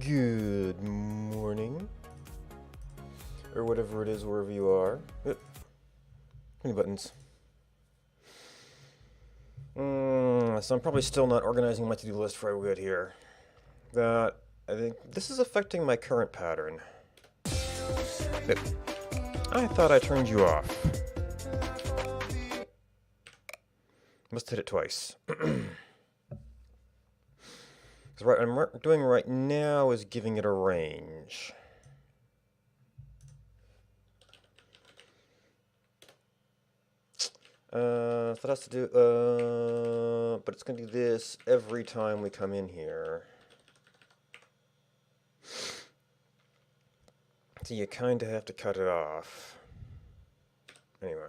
Good morning, or whatever it is, wherever you are. Yep. Any buttons? So I'm probably still not organizing my to-do list before I get here. I think this is affecting my current pattern. Yep. I thought I turned you off. Must hit it twice. What I'm doing right now is giving it a range. So it has to do, but it's going to do this every time we come in here. So you kind of have to cut it off. Anyway.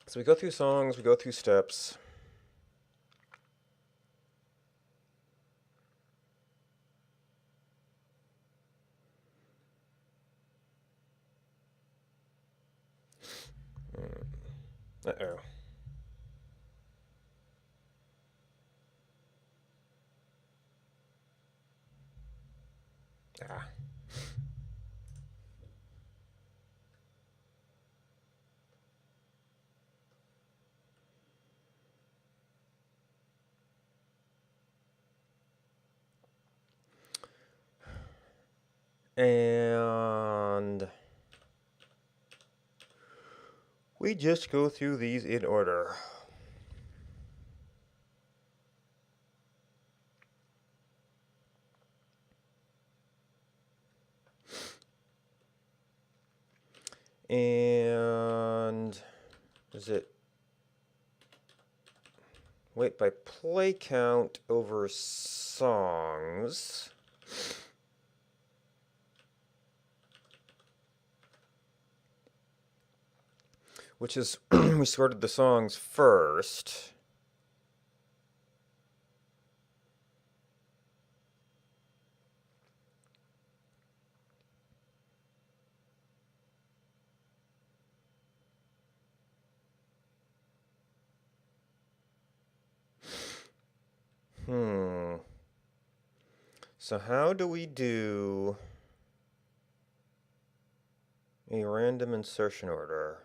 So we go through songs, we go through steps. Uh-oh. Ah. And we just go through these in order. And is it wait by play count over songs? which is we sorted the songs first. So how do we do a random insertion order?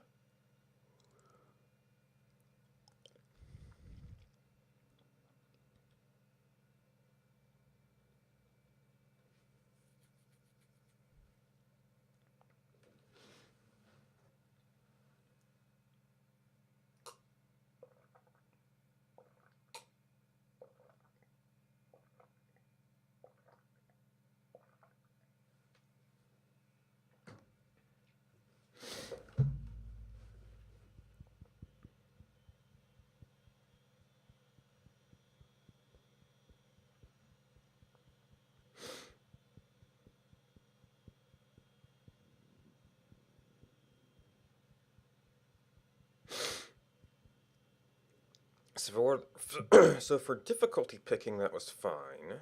So for difficulty picking, that was fine.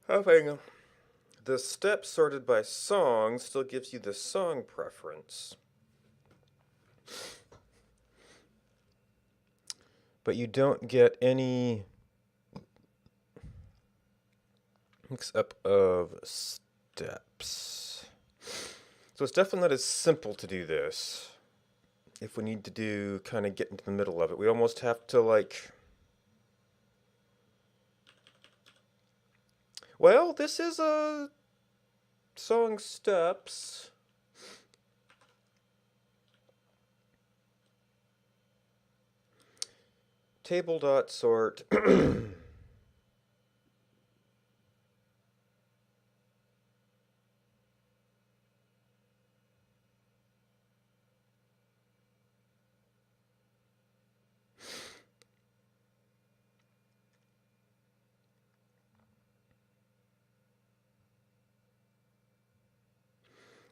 Having the steps sorted by song still gives you the song preference. But you don't get any mix-up of steps. So it's definitely not as simple to do this. If we need to kind of get into the middle of it, we almost have to well, this is a song steps. Table dot sort.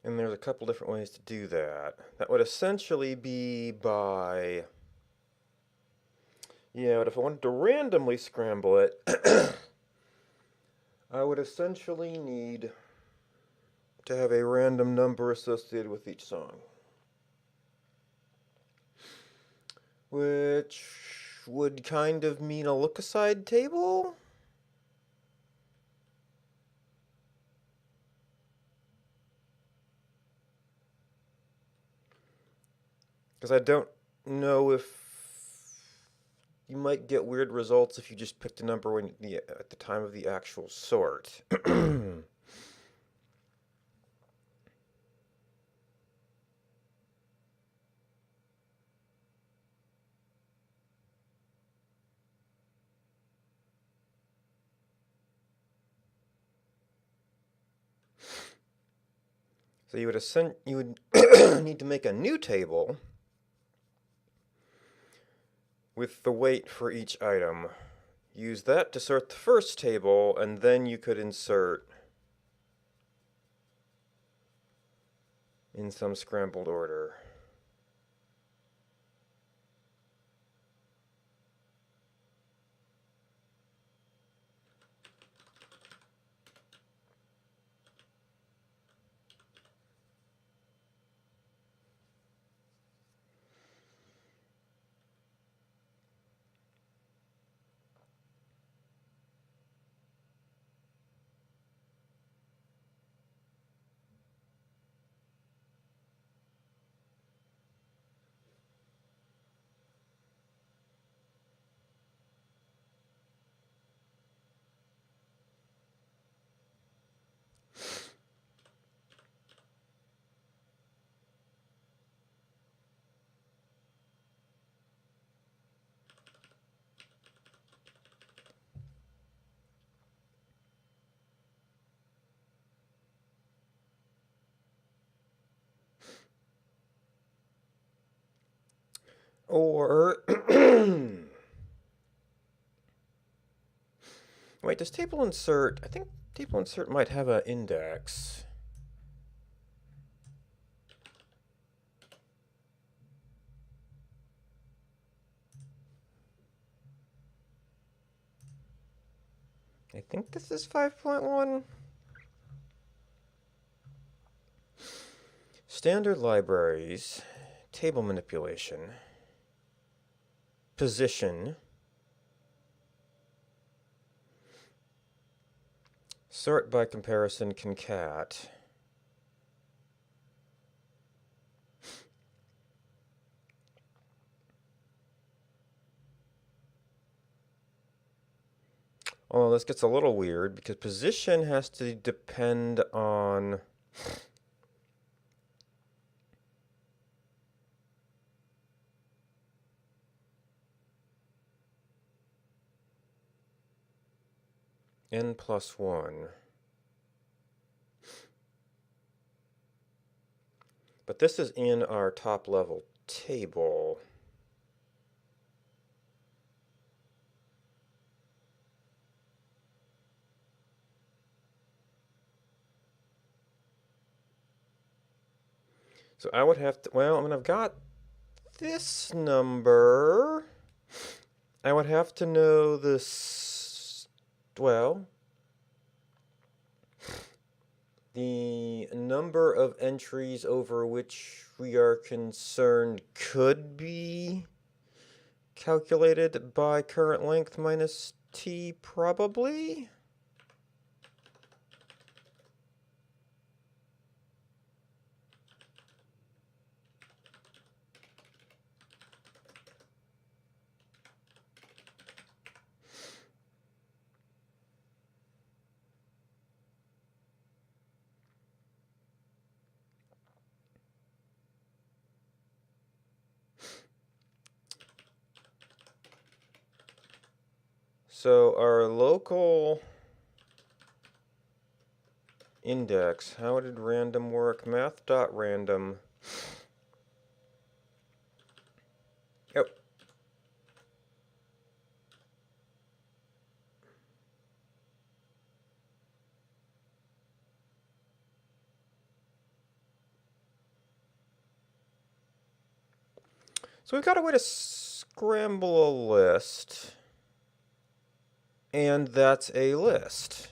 And there's a couple different ways to do that. That would essentially be by, yeah, but if I wanted to randomly scramble it, I would essentially need to have a random number associated with each song. Which would kind of mean a look-aside table? Because I don't know if you might get weird results if you just picked a number at the time of the actual sort. So you would need to make a new table with the weight for each item. Use that to sort the first table, and then you could insert in some scrambled order. Or, Wait, does table insert? I think table insert might have an index. I think this is 5.1. Standard libraries, table manipulation, position, sort by comparison concat, oh, this gets a little weird because position has to depend on n plus 1. But this is in our top level table. So I would have to, well, I mean, I've got this number. I would have to know this, well, the number of entries over which we are concerned could be calculated by current length minus t, probably? So our local index, how did random work? Math.random. Oh. So we've got a way to scramble a list. And that's a list.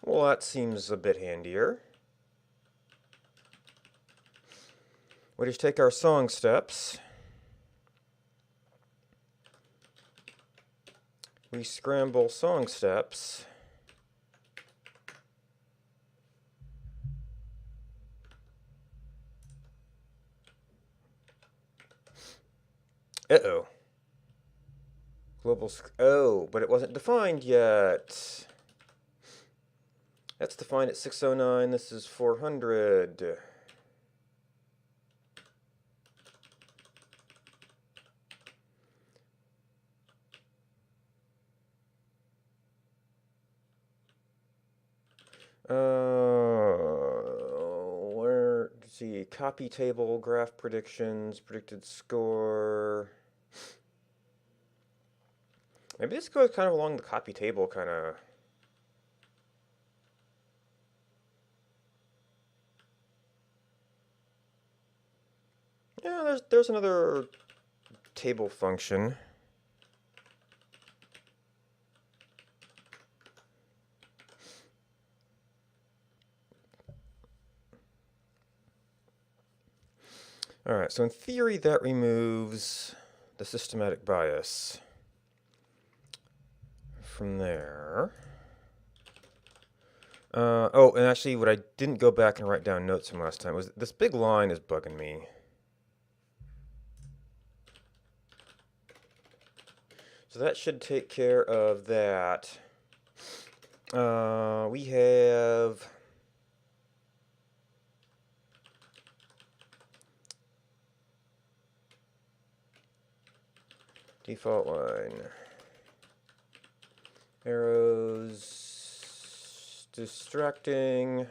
Well, that seems a bit handier. We just take our song steps. We scramble song steps. Uh-oh. Global, oh, but it wasn't defined yet. That's defined at 609. This is 400. Let's see, copy table, graph predictions, predicted score. Maybe this goes kind of along the copy table kind of. Yeah, there's another table function. All right, so in theory, that removes the systematic bias from there. Oh, and actually, what I didn't go back and write down notes from last time was this big line is bugging me. So that should take care of that. We have default line, arrows, distracting,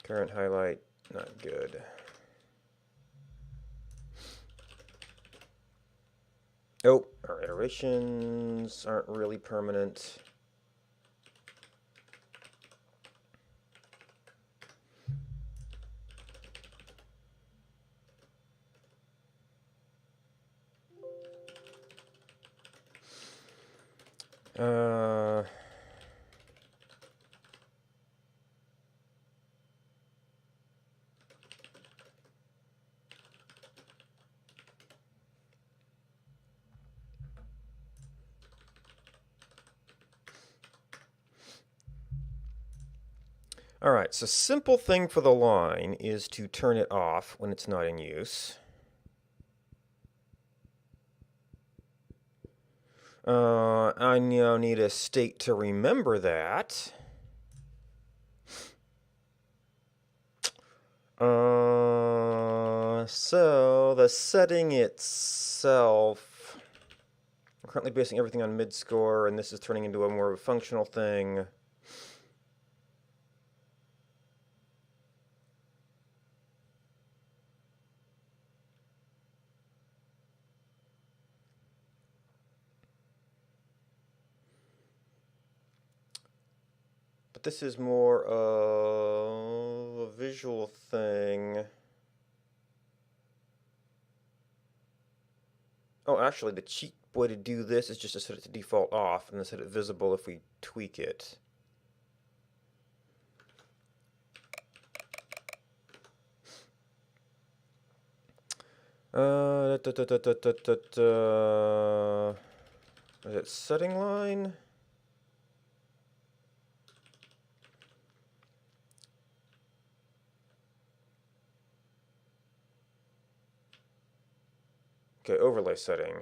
current highlight, not good. Oh, our iterations aren't really permanent. All right, so simple thing for the line is to turn it off when it's not in use. I now need a state to remember that. So the setting itself, I'm currently basing everything on mid-score, and this is turning into a more of a functional thing. But this is more of a visual thing. Oh, actually, the cheap way to do this is just to set it to default off and then set it visible if we tweak it. Is it setting line? Okay, overlay setting.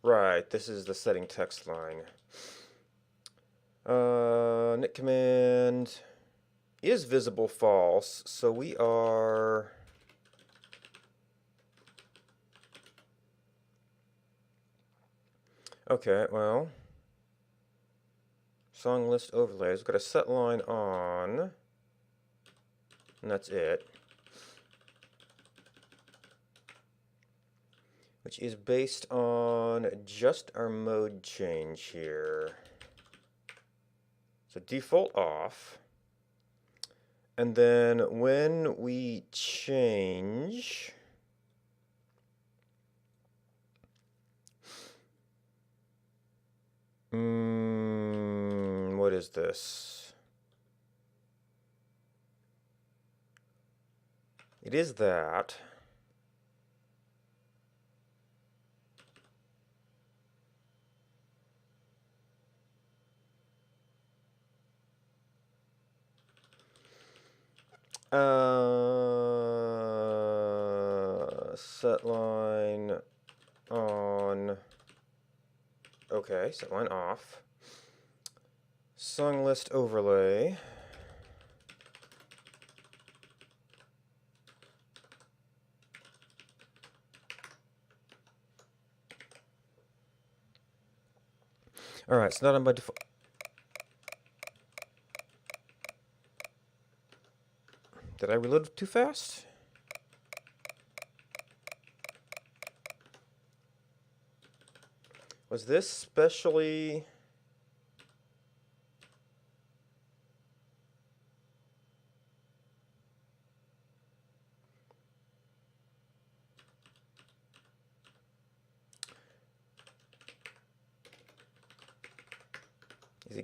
Right, this is the setting text line. Init command is visible false, so we are... Okay, well, song list overlays. We've got a set line on, and that's it. Which is based on just our mode change here. So default off. And then when we change... what is this? It is that. Set line on. Okay, set line off. Song list overlay. All right, so not on by default. Did I reload too fast? Was this specially...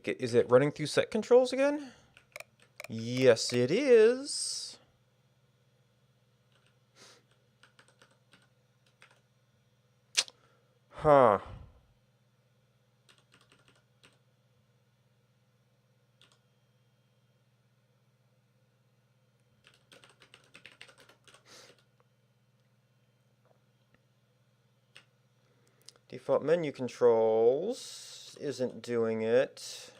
Is it running through set controls again? Yes, it is. Huh. Default menu controls isn't doing it.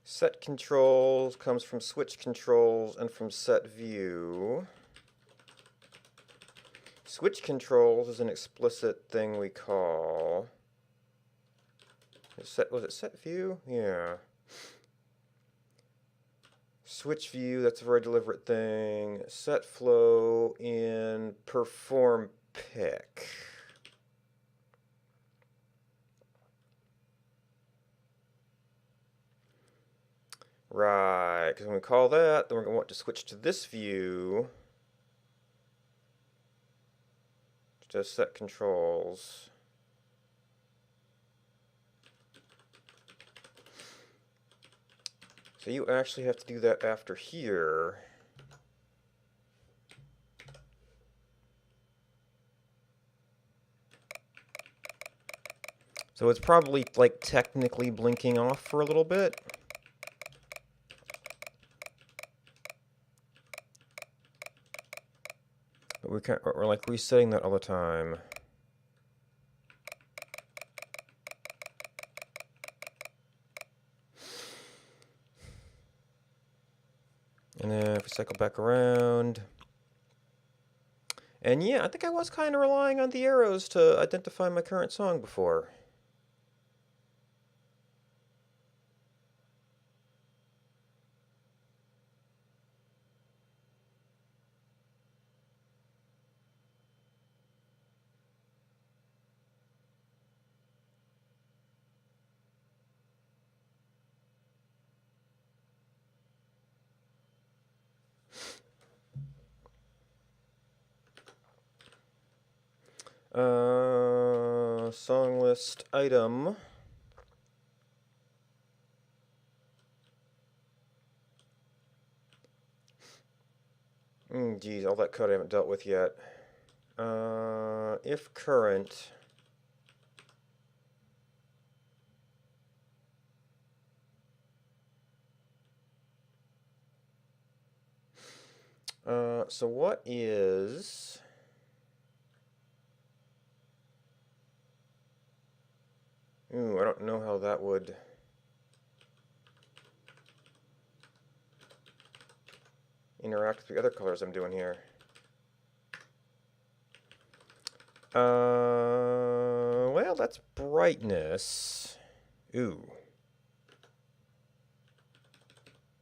Set controls comes from switch controls and from set view. Switch controls is an explicit thing we call. Was it set view? Yeah. Switch view, that's a very deliberate thing. Set flow in perform pick. Right, because when we call that, then we're going to want to switch to this view. Just set controls. So you actually have to do that after here. So it's probably like technically blinking off for a little bit. But we're like resetting that all the time. And then if we cycle back around. And yeah, I think I was kind of relying on the arrows to identify my current song before. Song list item. Geez, all that code I haven't dealt with yet. If current. So what is... Ooh, I don't know how that would... interact with the other colors I'm doing here. Well, that's brightness. Ooh.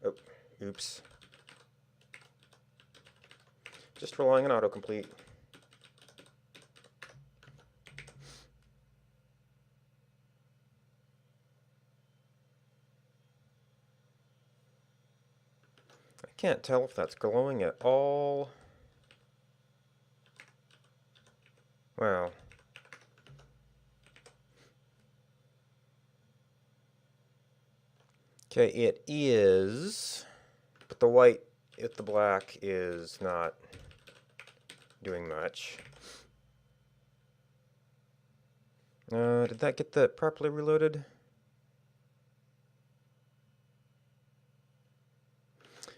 Oh, oops. Just relying on autocomplete. I can't tell if that's glowing at all. Wow. Okay, it is, but the white with the black is not doing much. Did that get that properly reloaded?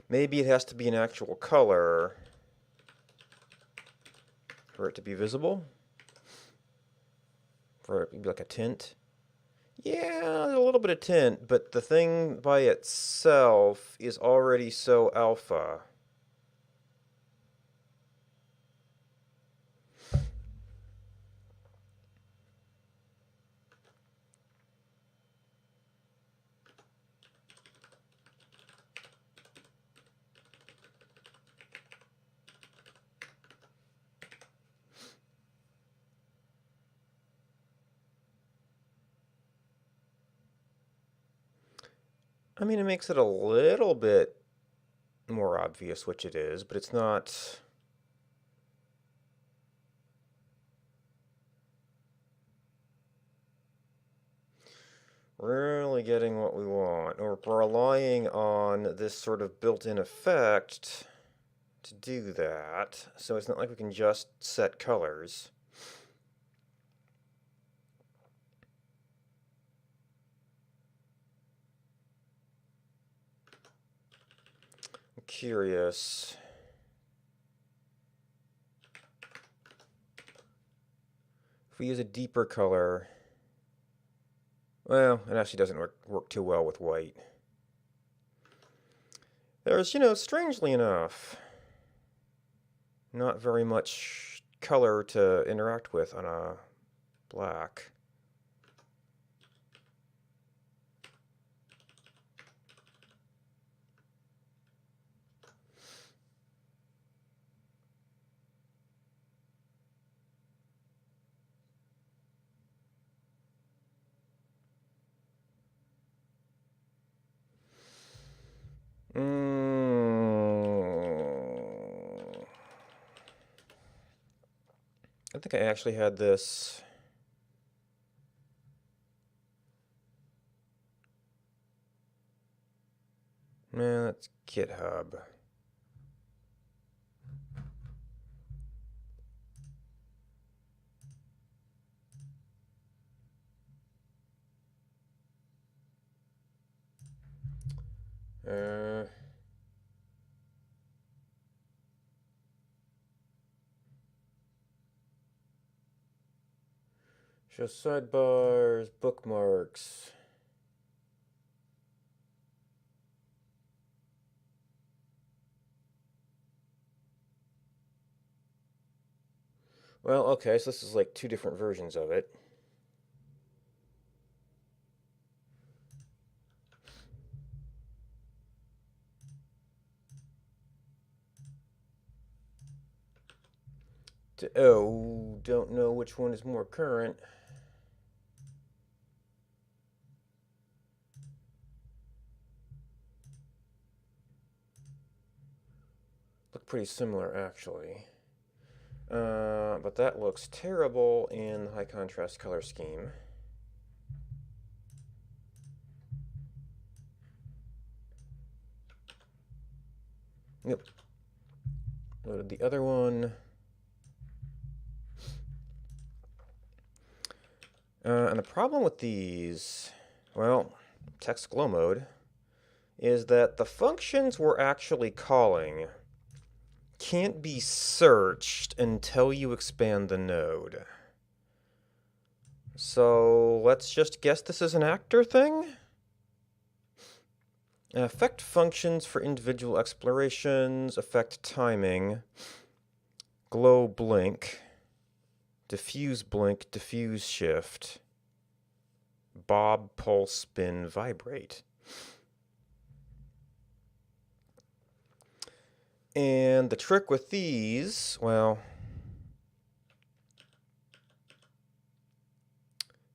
Maybe it has to be an actual color for it to be visible. For it to be like a tint. Yeah, a little bit of tint, but the thing by itself is already so alpha. I mean, it makes it a little bit more obvious which it is, but it's not... really getting what we want, or relying on this sort of built-in effect to do that. So it's not like we can just set colors. I'm curious. If we use a deeper color, well, it actually doesn't work too well with white. There's, strangely enough, not very much color to interact with on a black. I think I actually had this. Man, that's GitHub. Show sidebars, bookmarks. Well, okay, so this is like two different versions of it. Oh, don't know which one is more current. Look pretty similar, actually. But that looks terrible in the high contrast color scheme. Yep. Loaded the other one. And the problem with these, well, text glow mode, is that the functions we're actually calling can't be searched until you expand the node. So let's just guess this is an actor thing? Affect functions for individual explorations, affect timing, glow blink, diffuse blink, diffuse shift, bob, pulse, spin, vibrate. And the trick with these, well,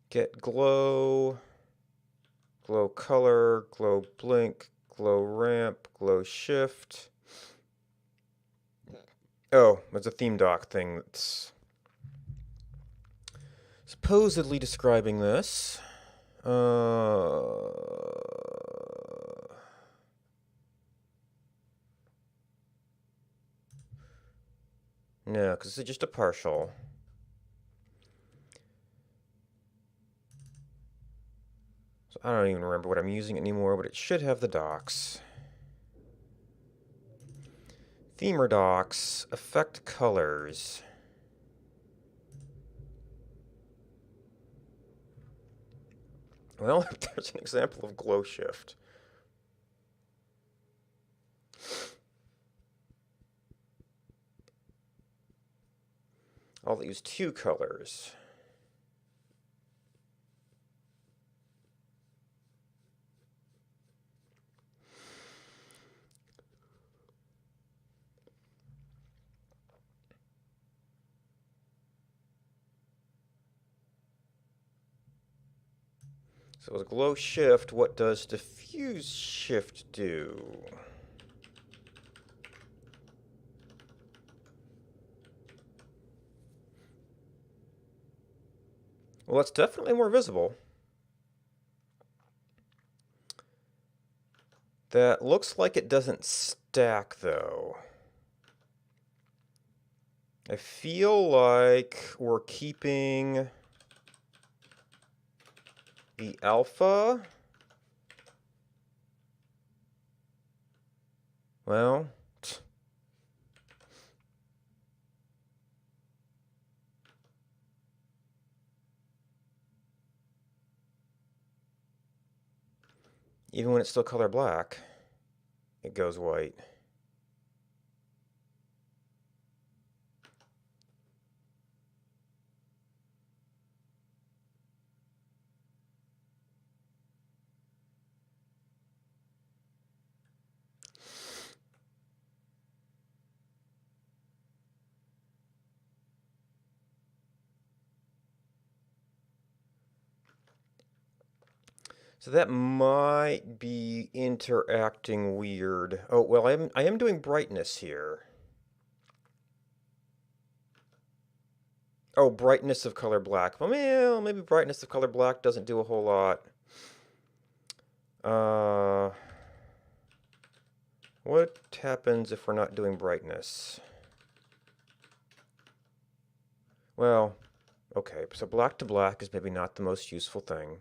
get glow, glow color, glow blink, glow ramp, glow shift. Oh, there's a theme doc thing that's supposedly describing this. No, because this is just a partial. So I don't even remember what I'm using anymore, but it should have the docs. Themer docs, affect colors. Well, there's an example of glow shift. I'll use two colors. So with glow shift, what does diffuse shift do? Well, it's definitely more visible. That looks like it doesn't stack, though. I feel like we're keeping the alpha. Well, even when it's still color black, it goes white. So that might be interacting weird. Oh, well, I am doing brightness here. Oh, brightness of color black. Well, maybe brightness of color black doesn't do a whole lot. What happens if we're not doing brightness? Well, okay, so black to black is maybe not the most useful thing.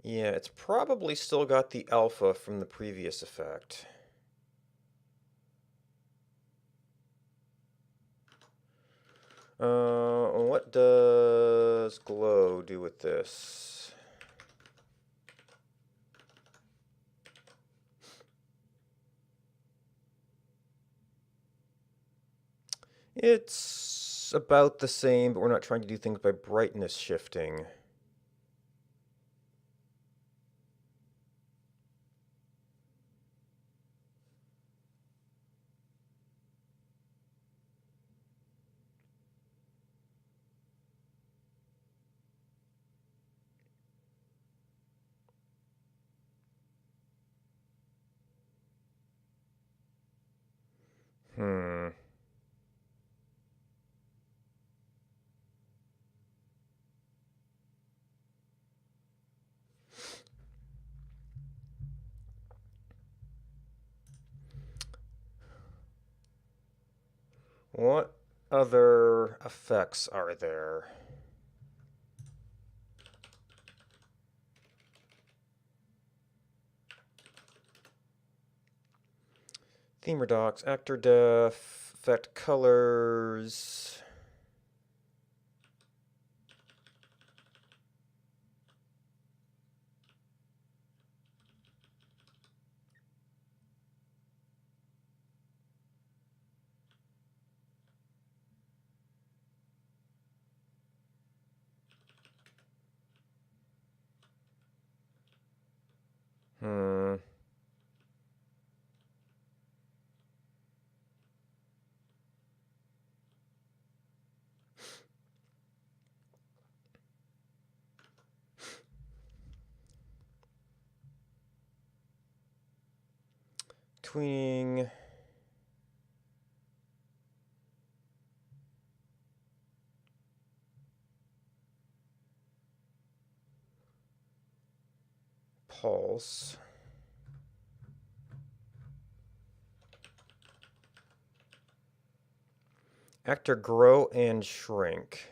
Yeah, it's probably still got the alpha from the previous effect. What does glow do with this? It's about the same, but we're not trying to do things by brightness shifting. Hmm. What other effects are there? Theme redox, actor def, effect colors. Hmm. Tweening. Pulse. Actor grow and shrink.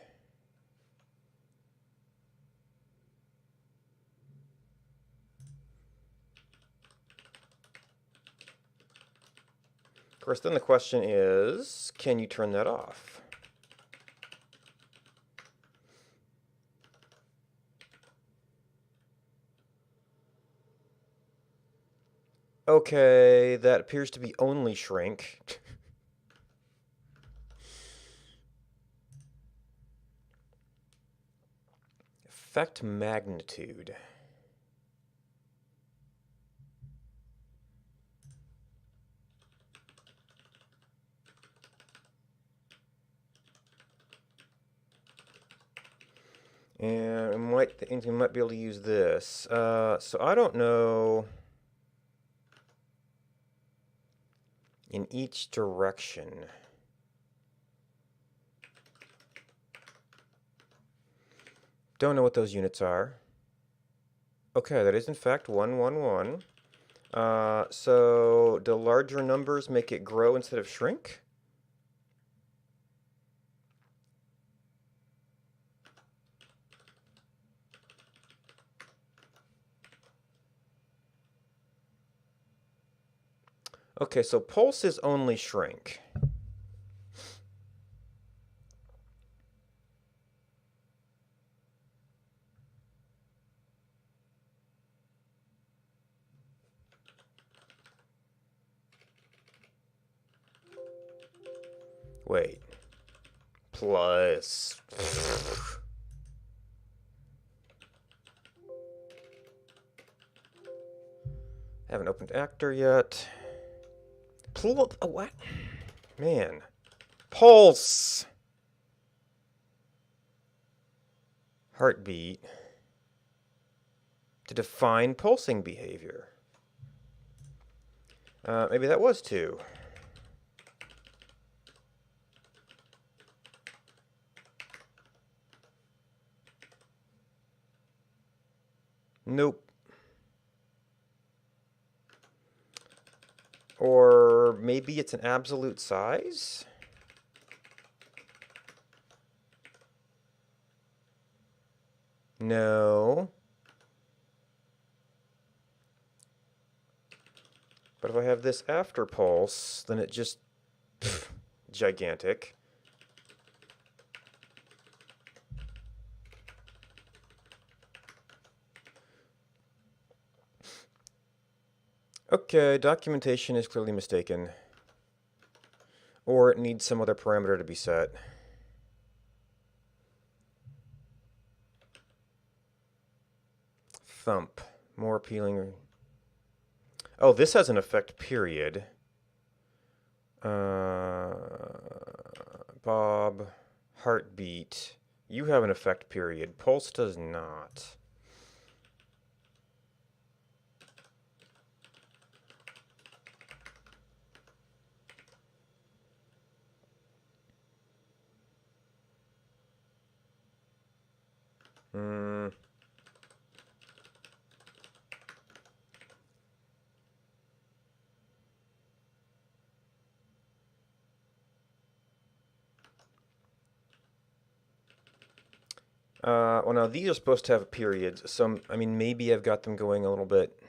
Of course, then the question is, can you turn that off? Okay, that appears to be only shrink. Effect magnitude. And we might be able to use this. So I don't know. In each direction. Don't know what those units are. Okay, that is in fact 111. So do larger numbers make it grow instead of shrink? Okay, so pulse is only shrink. Wait. Plus. Haven't opened actor yet. Oh, what? Man. Pulse! Heartbeat. To define pulsing behavior. Maybe that was 2. Nope. Or maybe it's an absolute size? No. But if I have this after pulse, then it just... Pff, gigantic. Okay, documentation is clearly mistaken. Or it needs some other parameter to be set. Thump. More appealing. Oh, this has an effect period. Bob. Heartbeat. You have an effect period. Pulse does not. Well, now these are supposed to have periods. So, I mean, maybe I've got them going a little bit.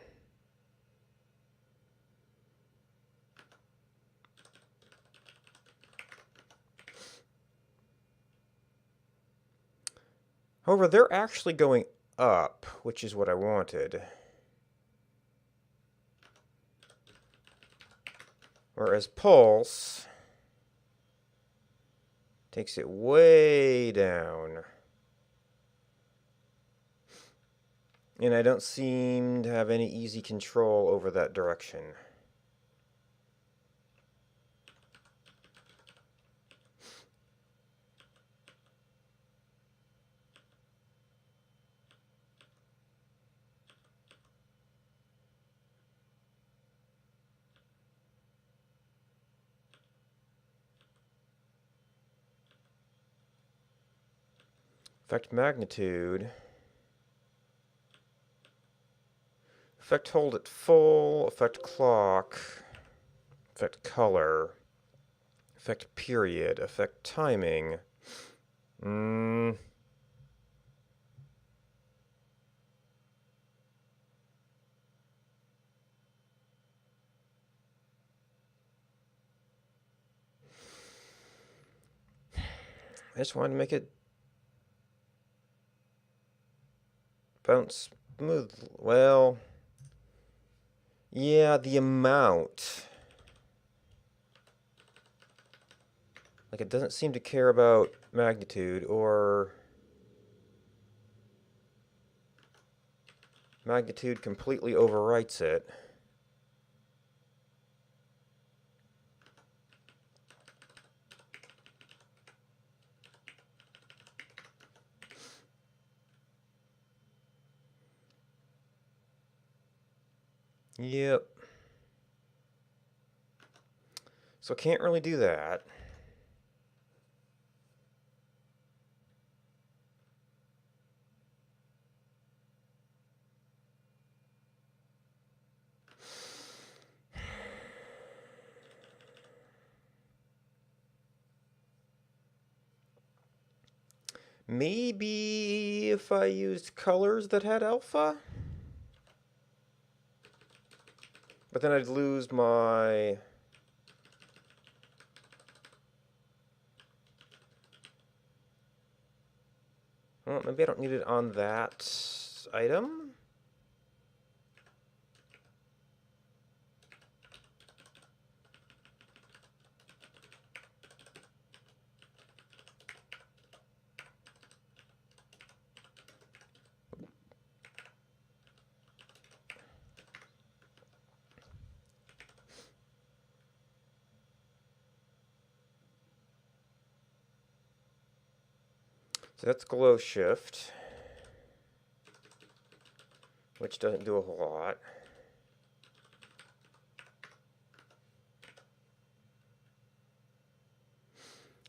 However, they're actually going up, which is what I wanted. Whereas pulse takes it way down. And I don't seem to have any easy control over that direction. Effect magnitude. Effect hold at full. Effect clock. Effect color. Effect period. Effect timing. I just wanted to make it bounce smooth. Well, yeah, the amount. Like, it doesn't seem to care about magnitude, or magnitude completely overwrites it. Yep. So can't really do that. Maybe if I used colors that had alpha? But then I'd lose my... Well, maybe I don't need it on that item? So that's glow shift, which doesn't do a whole lot.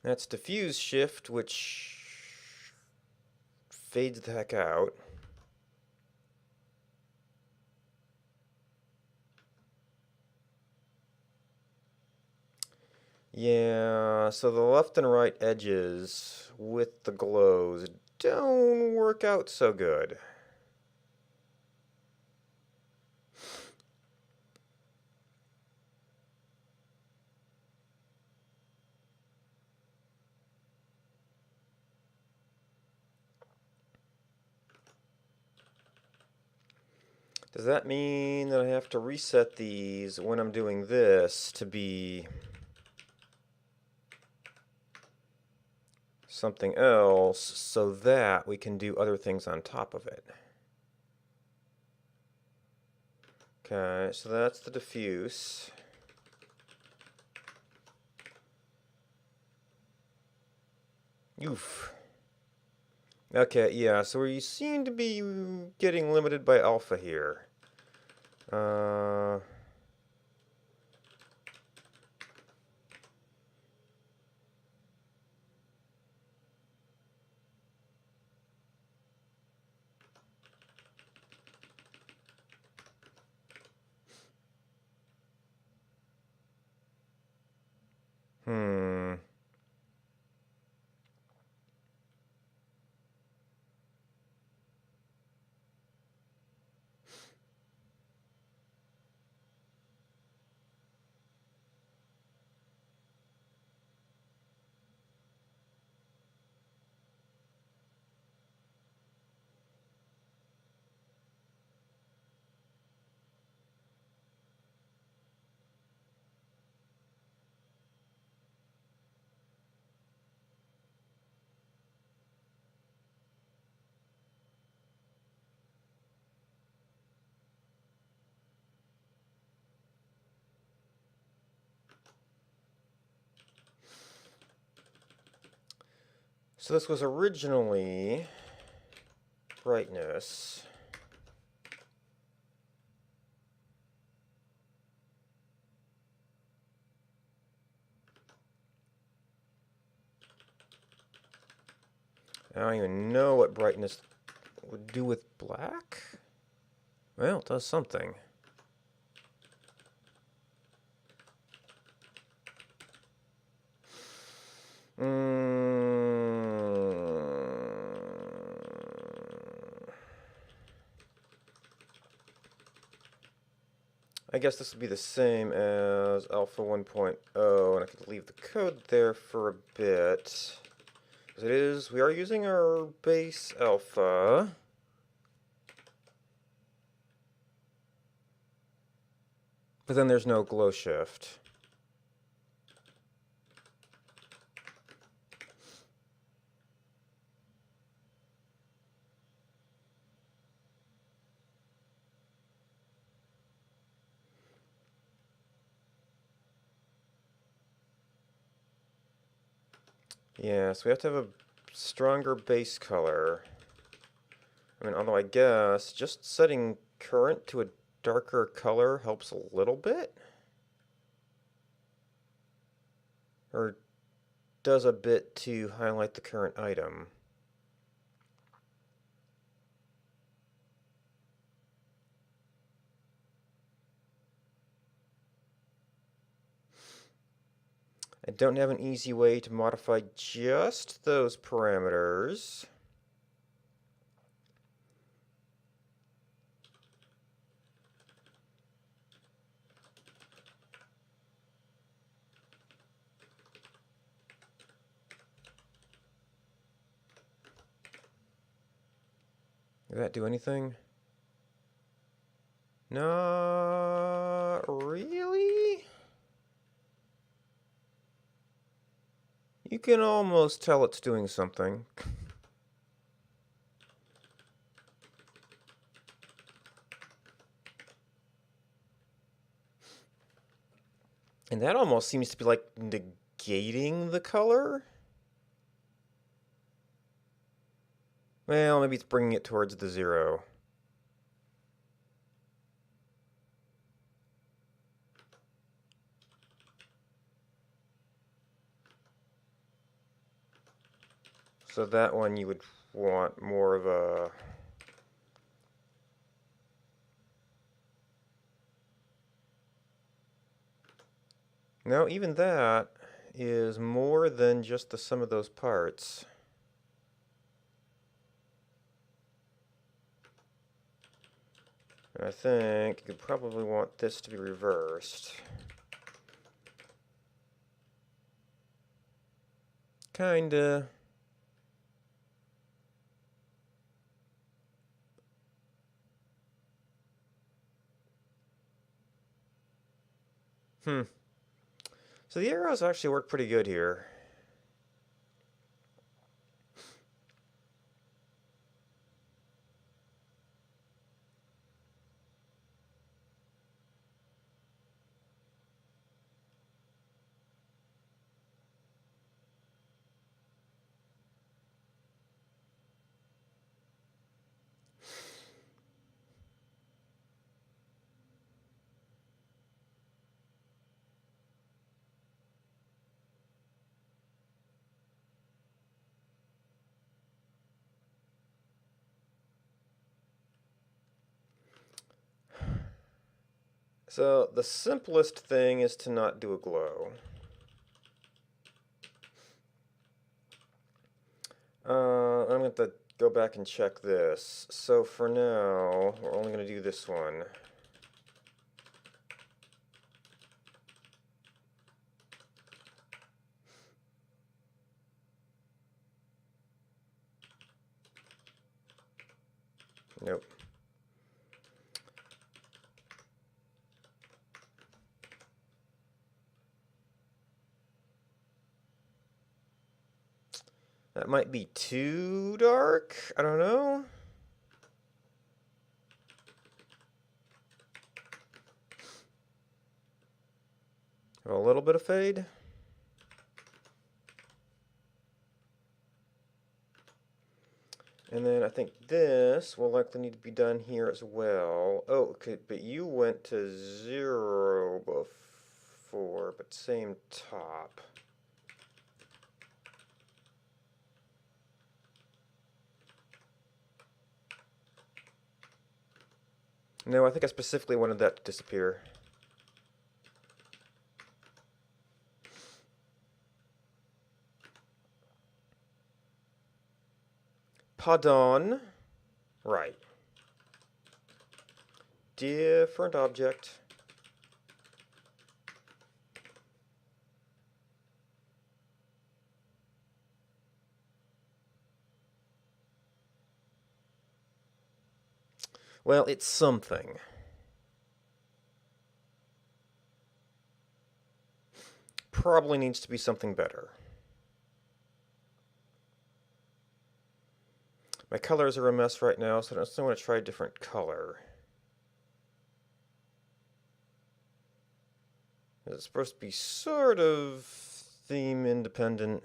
That's diffuse shift, which fades the heck out. Yeah, so the left and right edges with the glows don't work out so good. Does that mean that I have to reset these when I'm doing this to be something else so that we can do other things on top of it? Okay, so that's the diffuse. Oof. Okay, yeah, so we seem to be getting limited by alpha here. Uh, hmm. So this was originally brightness. I don't even know what brightness would do with black. Well, it does something. I guess this would be the same as alpha 1.0, and I could leave the code there for a bit. As it is, we are using our base alpha. But then there's no glow shift. Yeah, so we have to have a stronger base color. I mean, although I guess just setting current to a darker color helps a little bit. Or does a bit to highlight the current item. I don't have an easy way to modify just those parameters. Did that do anything? Not really? You can almost tell it's doing something. And that almost seems to be like negating the color. Well, maybe it's bringing it towards the 0. So that one you would want more of a... No, even that is more than just the sum of those parts. And I think you could probably want this to be reversed. Kinda. So the arrows actually work pretty good here. So the simplest thing is to not do a glow. I'm going to have to go back and check this. So for now, we're only going to do this one. Nope. That might be too dark. I don't know. A little bit of fade. And then I think this will likely need to be done here as well. Oh, okay, but you went to 0 before, but same top. No, I think I specifically wanted that to disappear. Pardon. Right. Different object. Well, it's something. Probably needs to be something better. My colors are a mess right now, so I just want to try a different color. It's supposed to be sort of theme independent.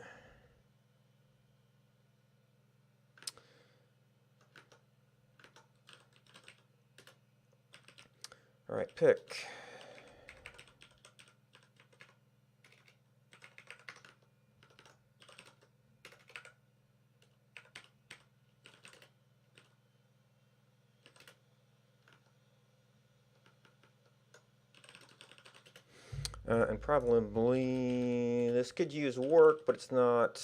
Alright, pick. And probably this could use work, but it's not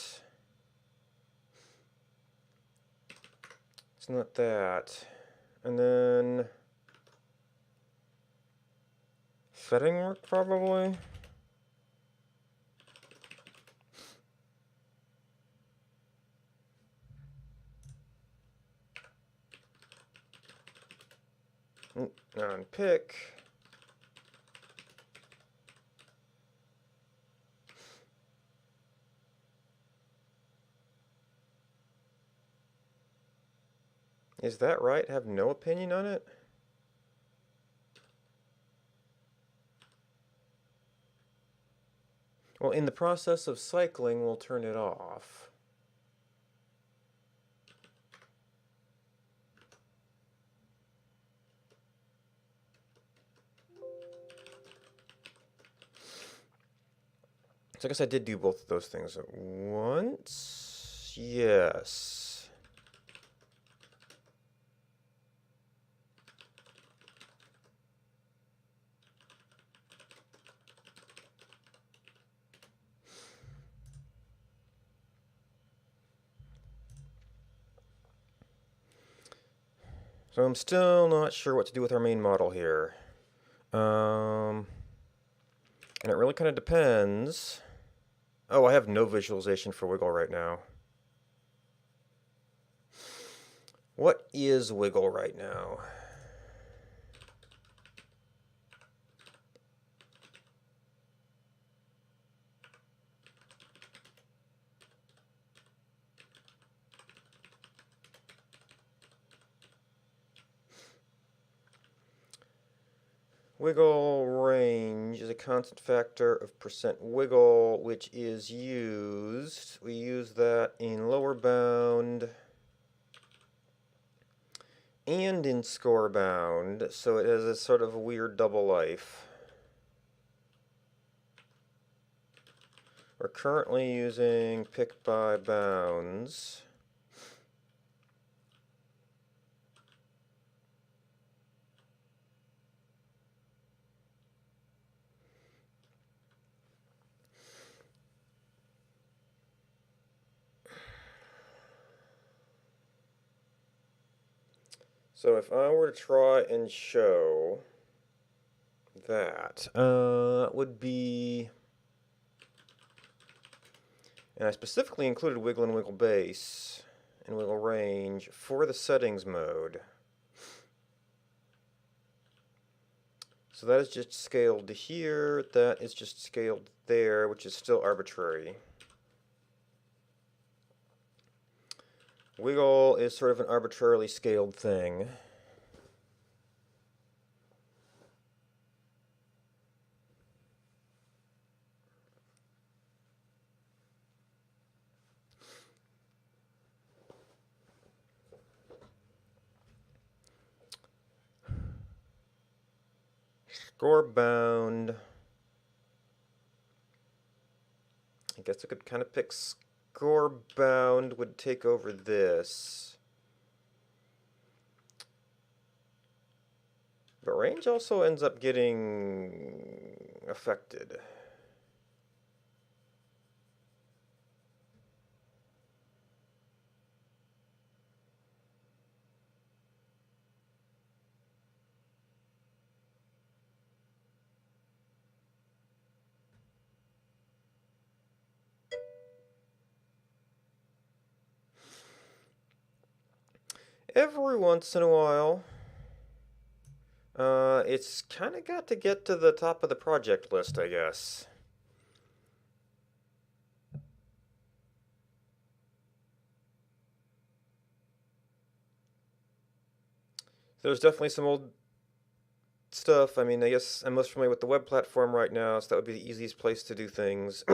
that. And then setting work probably. On pick. Is that right? Have no opinion on it? Well, in the process of cycling, we'll turn it off. So I guess I did do both of those things at once. Yes. So I'm still not sure what to do with our main model here. And it really kind of depends. Oh, I have no visualization for wiggle right now. What is wiggle right now? Wiggle range is a constant factor of percent wiggle, which is used. We use that in lower bound and in score bound, so it has a sort of a weird double life. We're currently using pick by bounds. So if I were to try and show that, would be, and I specifically included wiggle and wiggle base and wiggle range for the settings mode. So that is just scaled to here, that is just scaled there, which is still arbitrary. Wiggle is sort of an arbitrarily scaled thing. Score bound. I guess I could kind of pick score bound would take over this. But range also ends up getting affected. Every once in a while, it's kind of got to get to the top of the project list, I guess. There's definitely some old stuff. I mean, I guess I'm most familiar with the web platform right now, so that would be the easiest place to do things.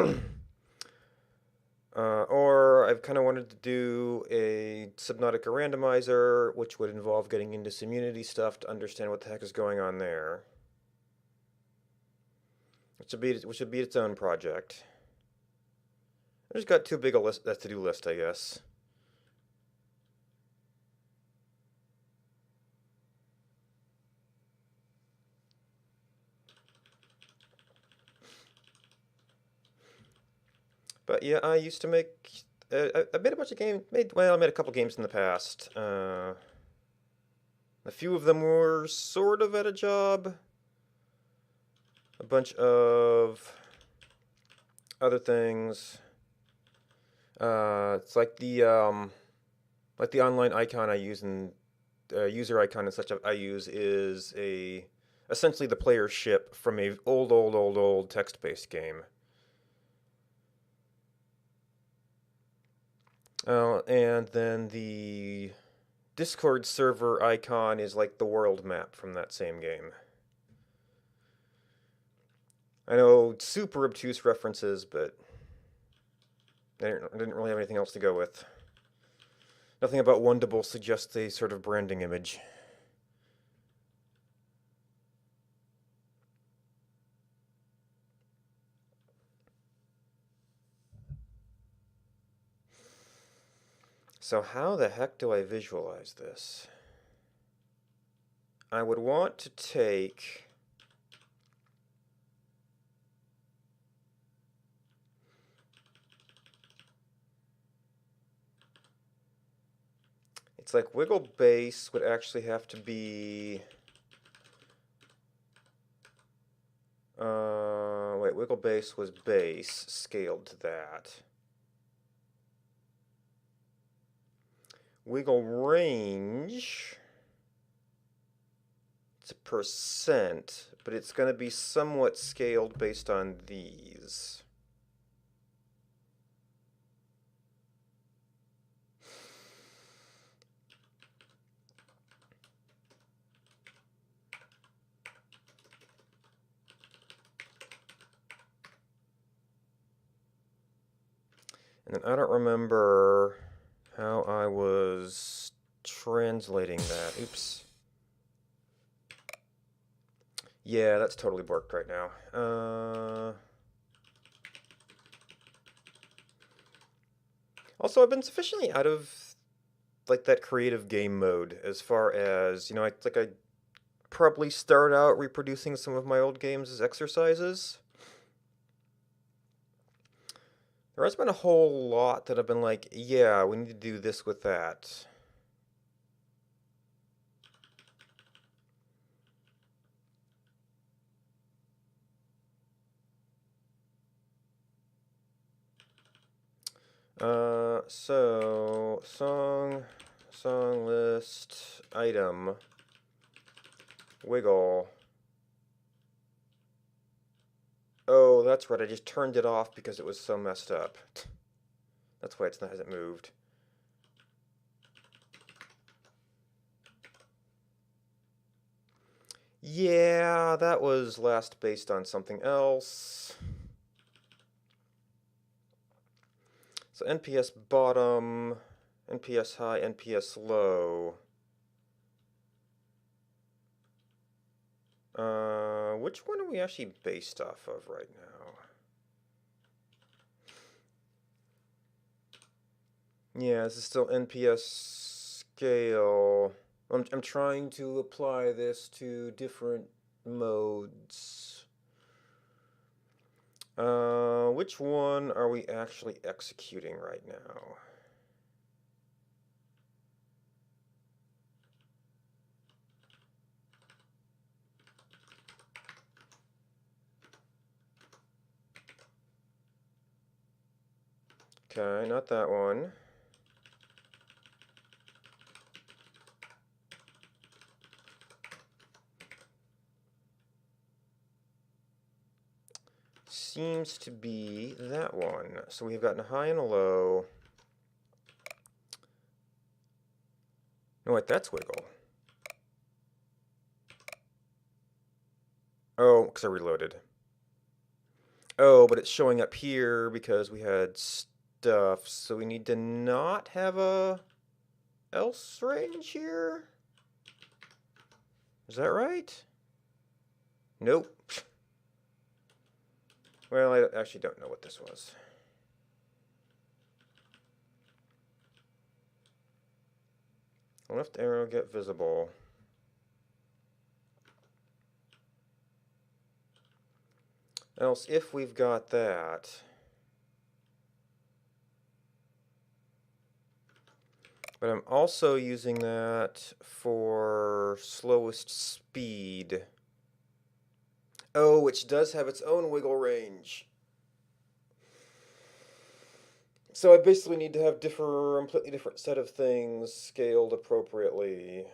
Or I've kind of wanted to do a Subnautica randomizer, which would involve getting into some Unity stuff to understand what the heck is going on there. Which would be its own project. I just got too big a to-do list, I guess. But yeah, I used to make. I made a bunch of games. I made a couple games in the past. A few of them were sort of at a job. A bunch of other things. It's like the online icon I use and user icon and such I use is essentially the player's ship from a old text-based game. And then the Discord server icon is like the world map from that same game. I know, super obtuse references, but I didn't really have anything else to go with. Nothing about Wondable suggests a sort of branding image. So how the heck do I visualize this? I would want to take... It's like wiggle base would actually have to be... wait, wiggle base was base, scaled to that. Wiggle range, it's a percent, but it's going to be somewhat scaled based on these. And then I don't remember how I was translating that. Oops. Yeah, that's totally borked right now. Also, I've been sufficiently out of like that creative game mode as far as, I probably start out reproducing some of my old games as exercises. There has been a whole lot that I've been like, yeah, we need to do this with that. So song list, item, wiggle. Oh, that's right, I just turned it off because it was so messed up. That's why it hasn't moved. Yeah, that was last based on something else. So NPS bottom, NPS high, NPS low. Which one are we actually based off of right now? Yeah, this is still NPS scale. I'm trying to apply this to different modes. Which one are we actually executing right now? Okay, not that one. Seems to be that one. So we've gotten a high and a low. No, wait, that's wiggle. Oh, because I reloaded. Oh, but it's showing up here because we had stuff. So we need to not have a else range here? Is that right? Nope. Well, I actually don't know what this was. Left arrow, get visible. Else, if we've got that, but I'm also using that for slowest speed. Oh, which does have its own wiggle range. So I basically need to have completely different set of things scaled appropriately.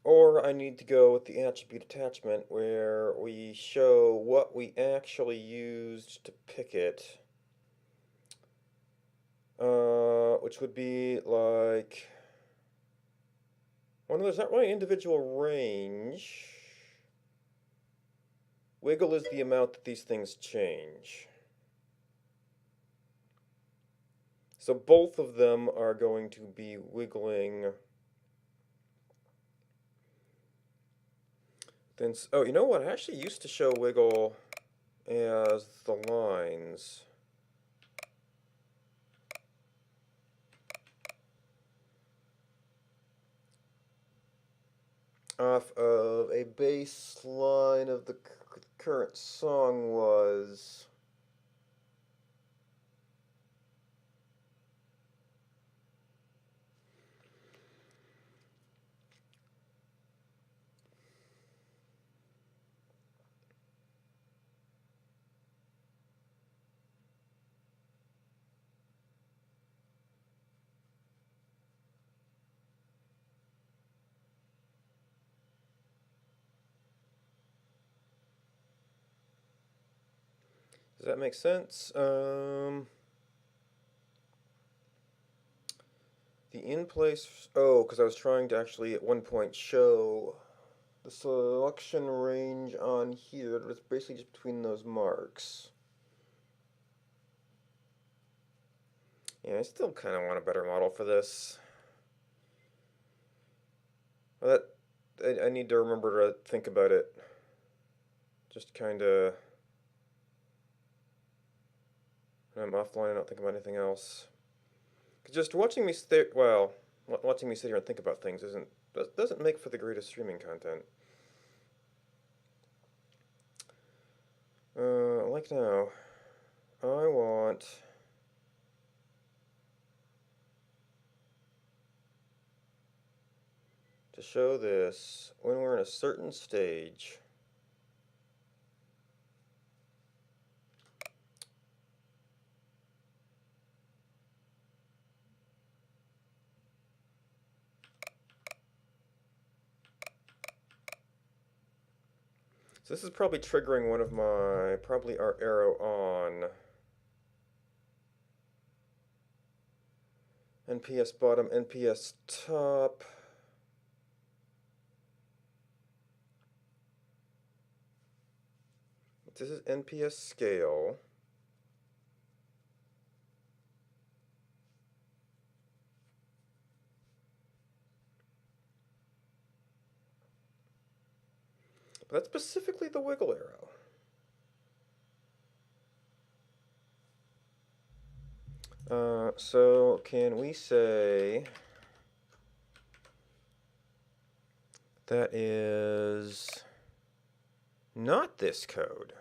Or I need to go with the attribute attachment where we show what we actually used to pick it. Which would be like... well, there's not really individual range. Wiggle is the amount that these things change. So both of them are going to be wiggling Then, oh, you know what? I actually used to show wiggle as the lines. Off of a bass line of the current song was... Does that make sense? The in-place... Oh, because I was trying to actually at one point show the selection range on here. It's basically just between those marks. Yeah, I still kind of want a better model for this. Well, I need to remember to think about it. Just kind of... When I'm offline, I don't think about anything else. Just watching me watching me sit here and think about things doesn't make for the greatest streaming content. Like now, I want to show this when we're in a certain stage. So this is probably triggering one of my, probably our arrow on. NPS bottom, NPS top. This is NPS scale. But that's specifically the wiggle arrow. So can we say that is not this code?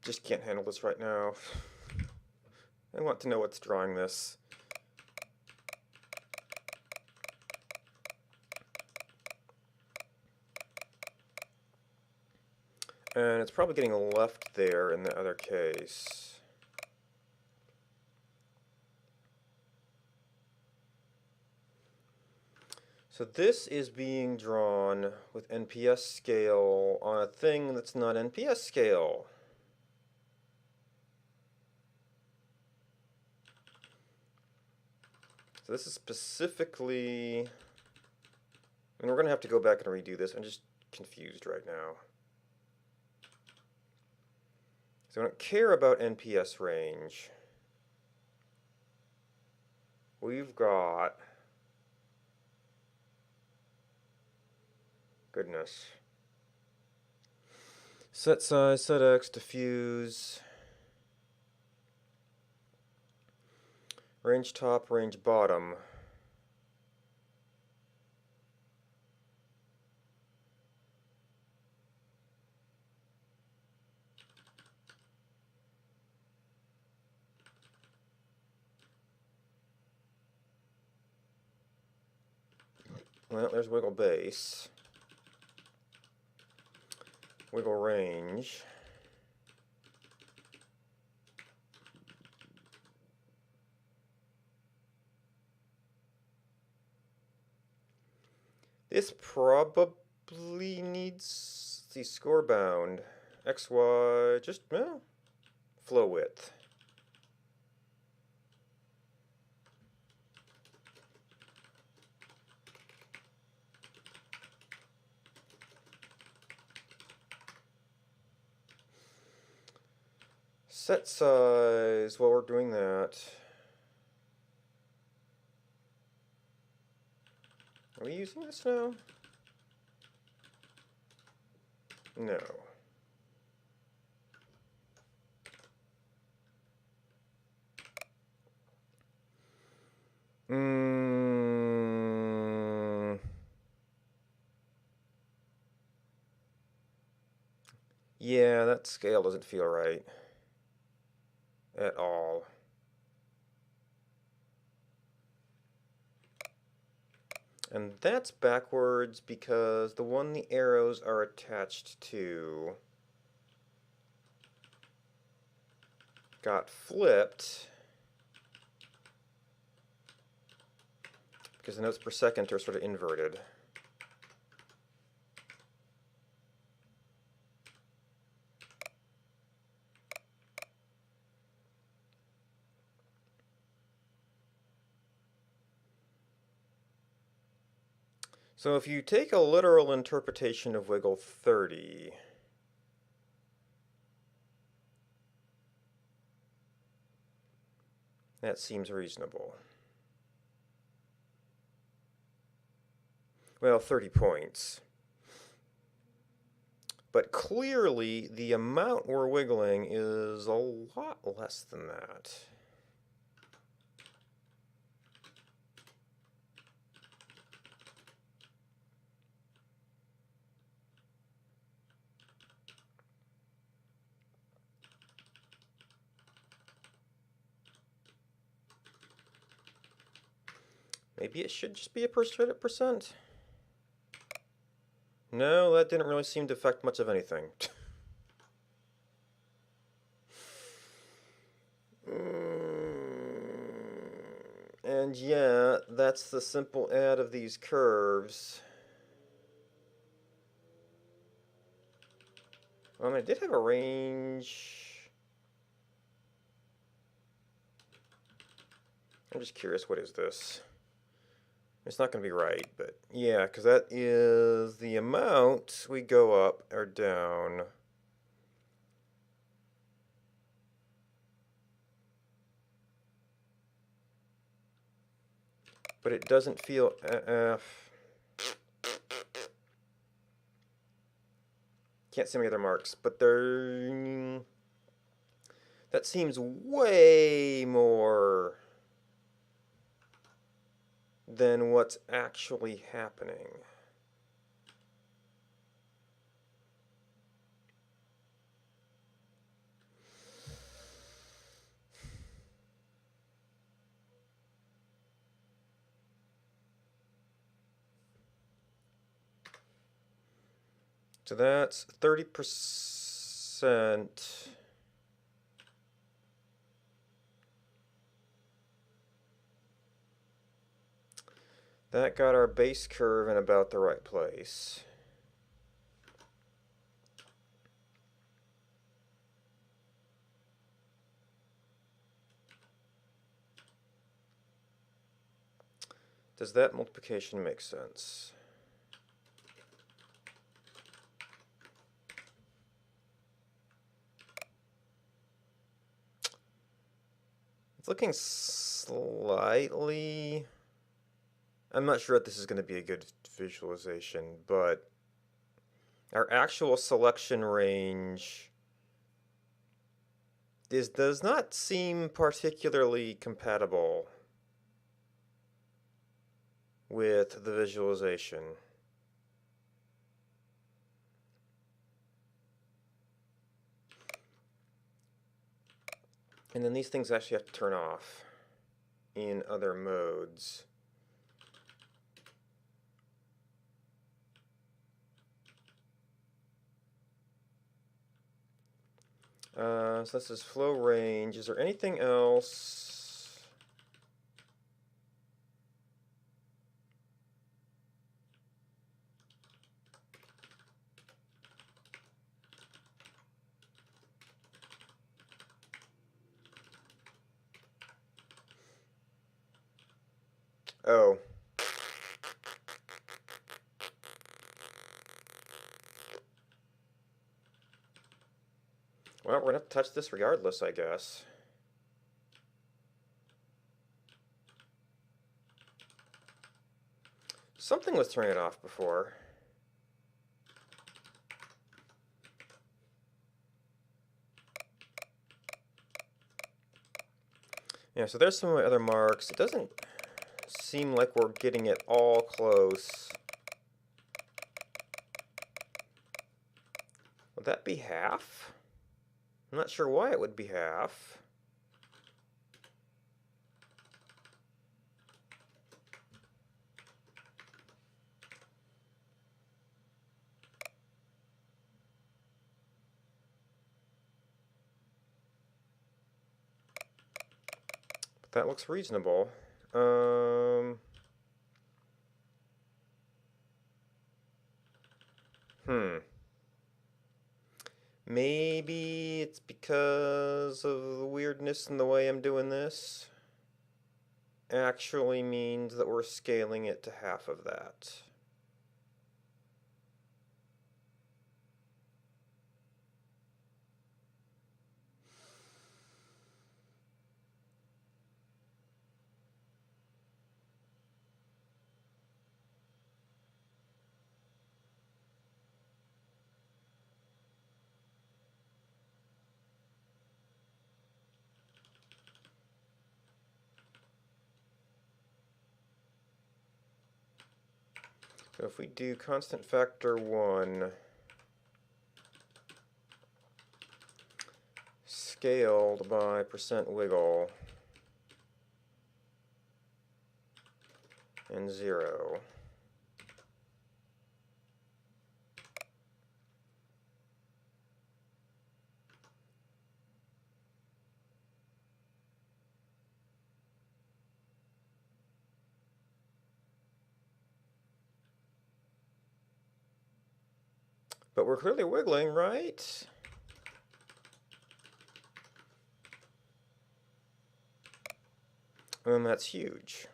Just can't handle this right now. I want to know what's drawing this. And it's probably getting left there in the other case. So this is being drawn with NPS scale on a thing that's not NPS scale. So this is specifically, and we're going to have to go back and redo this. I'm just confused right now. So I don't care about NPS range. We've got, goodness, set size, set X, diffuse, range top, range bottom. Well, there's wiggle base, wiggle range. This probably needs the score bound. XY, just, well, flow width. Set size, while we're doing that. Are we using this now? No. Yeah, that scale doesn't feel right at all. And that's backwards because the one the arrows are attached to got flipped because the notes per second are sort of inverted. So if you take a literal interpretation of wiggle 30, that seems reasonable. Well, 30 points. But clearly, the amount we're wiggling is a lot less than that. Maybe it should just be a percent? No, that didn't really seem to affect much of anything. And yeah, that's the simple add of these curves. I mean, it did have a range. I'm just curious, what is this? It's not going to be right, but yeah, because that is the amount we go up or down. But it doesn't feel... Can't see any other marks, but there... That seems way more than what's actually happening. So that's 30%. That got our base curve in about the right place. Does that multiplication make sense? It's looking slightly... I'm not sure that this is going to be a good visualization, but our actual selection range does not seem particularly compatible with the visualization. And then these things actually have to turn off in other modes. So this is flow range. Is there anything else? Oh. Well, we're gonna have to touch this regardless, I guess. Something was turning it off before. Yeah, so there's some of my other marks. It doesn't seem like we're getting it all close. Would that be half? I'm not sure why it would be half. But that looks reasonable. Maybe it's because of the weirdness in the way I'm doing this. Actually means that we're scaling it to half of that. So if we do constant factor 1 scaled by percent wiggle and 0. But we're clearly wiggling, right? And that's huge.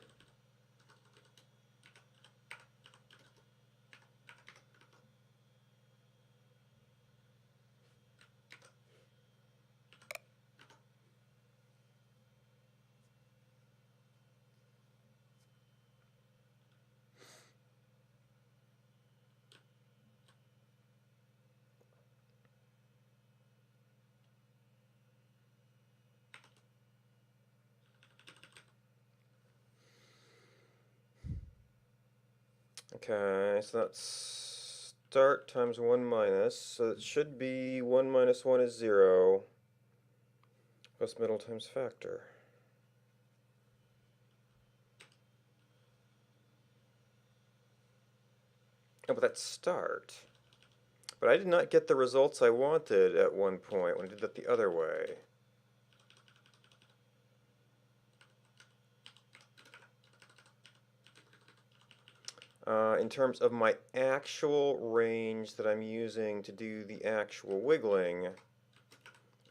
Okay, so that's start times 1 minus, so it should be 1 minus 1 is 0, plus middle times factor. Oh, but that's start. But I did not get the results I wanted at one point when I did that the other way. In terms of my actual range that I'm using to do the actual wiggling,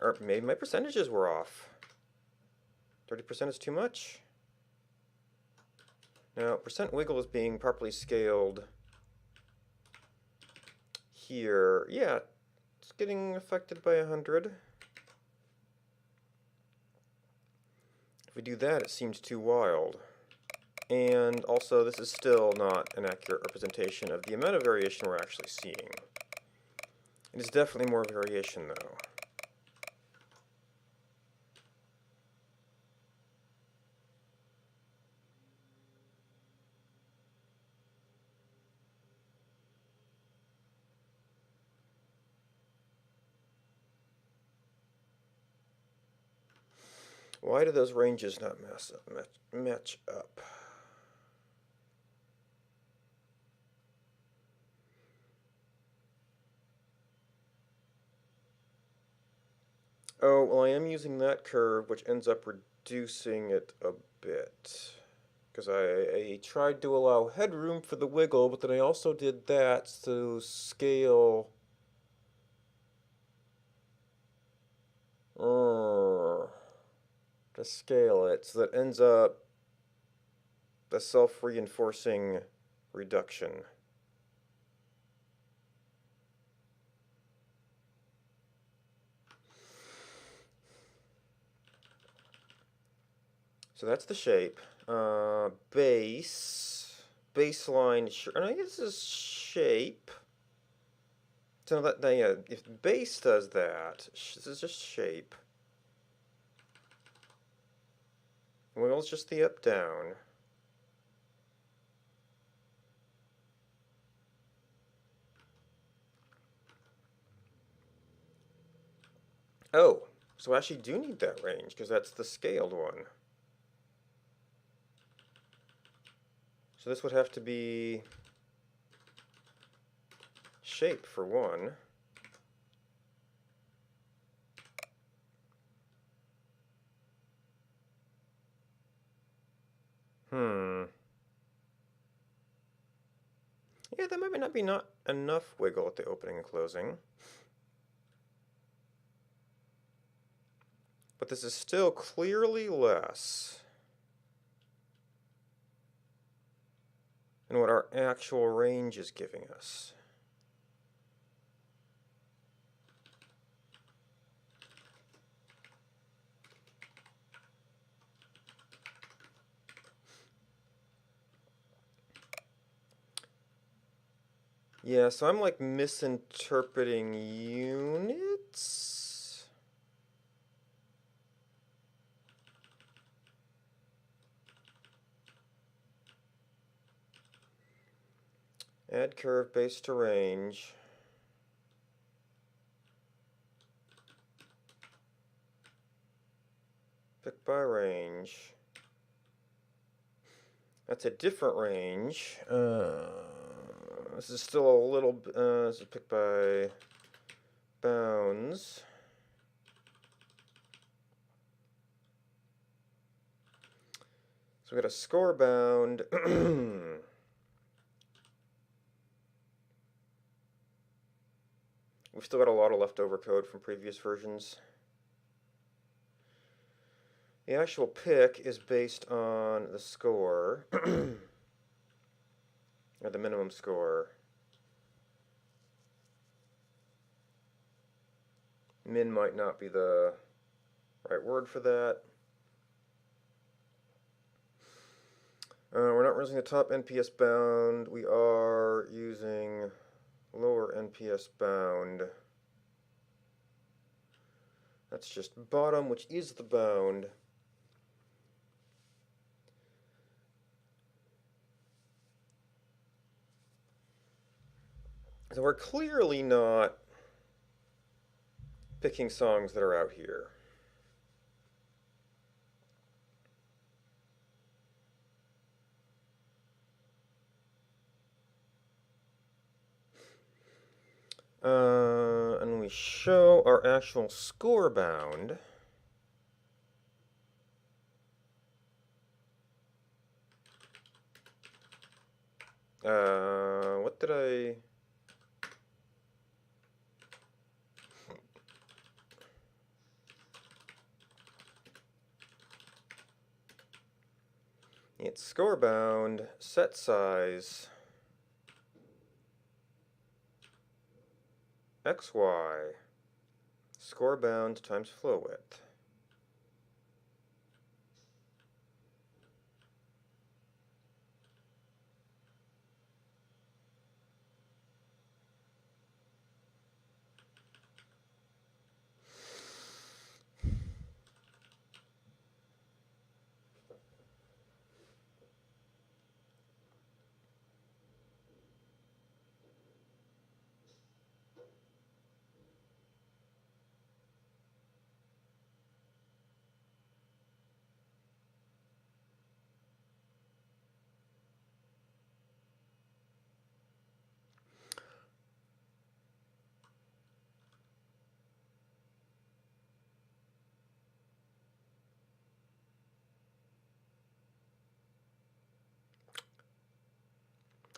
or maybe my percentages were off. 30% is too much? Now, percent wiggle is being properly scaled here. Yeah, it's getting affected by 100. If we do that, it seems too wild. And also, this is still not an accurate representation of the amount of variation we're actually seeing. It is definitely more variation, though. Why do those ranges not match up? Oh, well, I am using that curve, which ends up reducing it a bit. Because I tried to allow headroom for the wiggle, but then I also did that to scale. To scale it, so that ends up a self-reinforcing reduction. So that's the shape. Baseline, sure. I guess this is shape. So yeah, if base does that, this is just shape. Wiggle's just the up down. Oh, so I actually do need that range because that's the scaled one. So this would have to be shape for one. Yeah, that might not be not enough wiggle at the opening and closing. But this is still clearly less than what our actual range is giving us. Yeah, so I'm like misinterpreting units. Add curve base to range. Pick by range. That's a different range. This is still a little. This is pick by bounds. So we got a score bound. We've still got a lot of leftover code from previous versions. The actual pick is based on the score, or the minimum score. Min might not be the right word for that. We're not using the top NPS bound. We are using lower NPS bound. That's just bottom, which is the bound. So we're clearly not picking songs that are out here. And we show our actual score bound. What did I... It's score bound, set size, XY, score bound times flow width.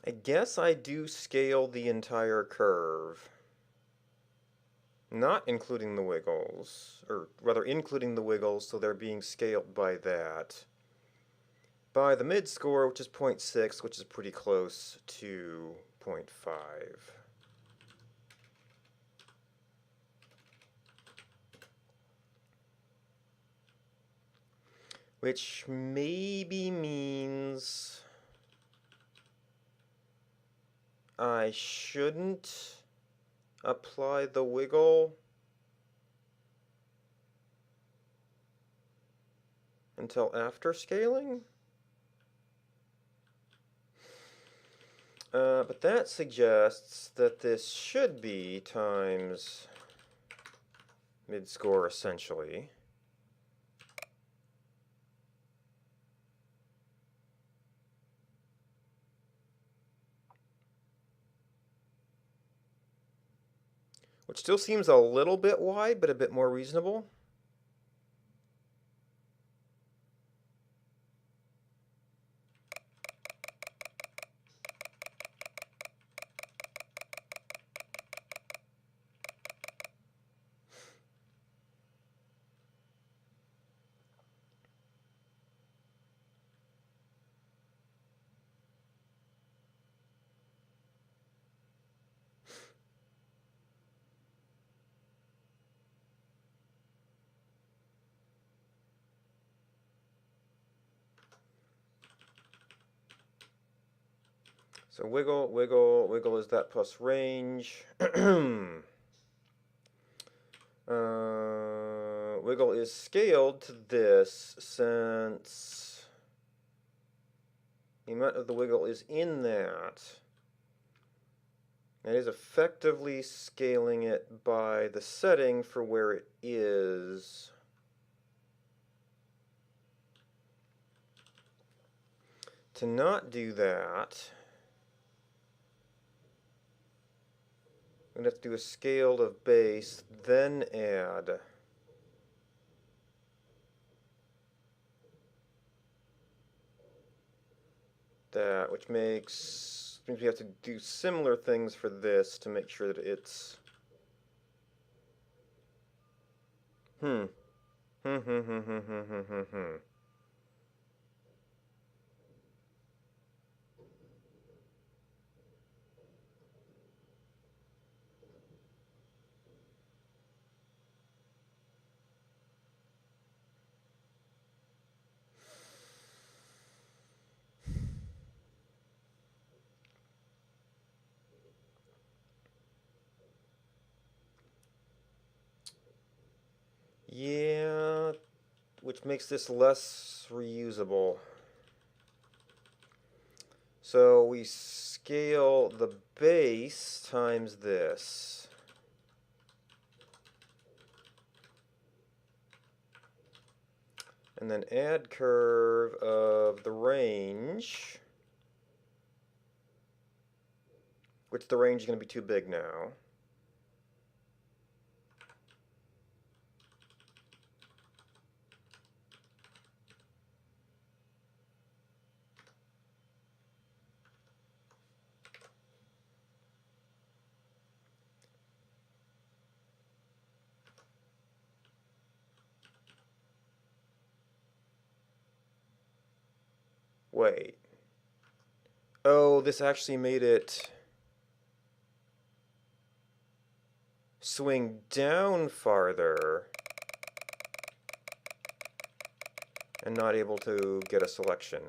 I guess I do scale the entire curve. Not including the wiggles, or rather including the wiggles, so they're being scaled by that. by the mid score, which is 0.6, which is pretty close to 0.5. Which maybe means I shouldn't apply the wiggle until after scaling. But that suggests that this should be times mid-score essentially. Which still seems a little bit wide, but a bit more reasonable. So wiggle, wiggle, wiggle is that plus range. Wiggle is scaled to this since the amount of the wiggle is in that. It is effectively scaling it by the setting for where it is. To not do that, I'm going to have to do a scaled of base, then add. That, which means we have to do similar things for this to make sure that it's... Yeah, which makes this less reusable. So we scale the base times this. And then add curve of the range, which the range is going to be too big now. Wait. Oh, this actually made it swing down farther and not able to get a selection.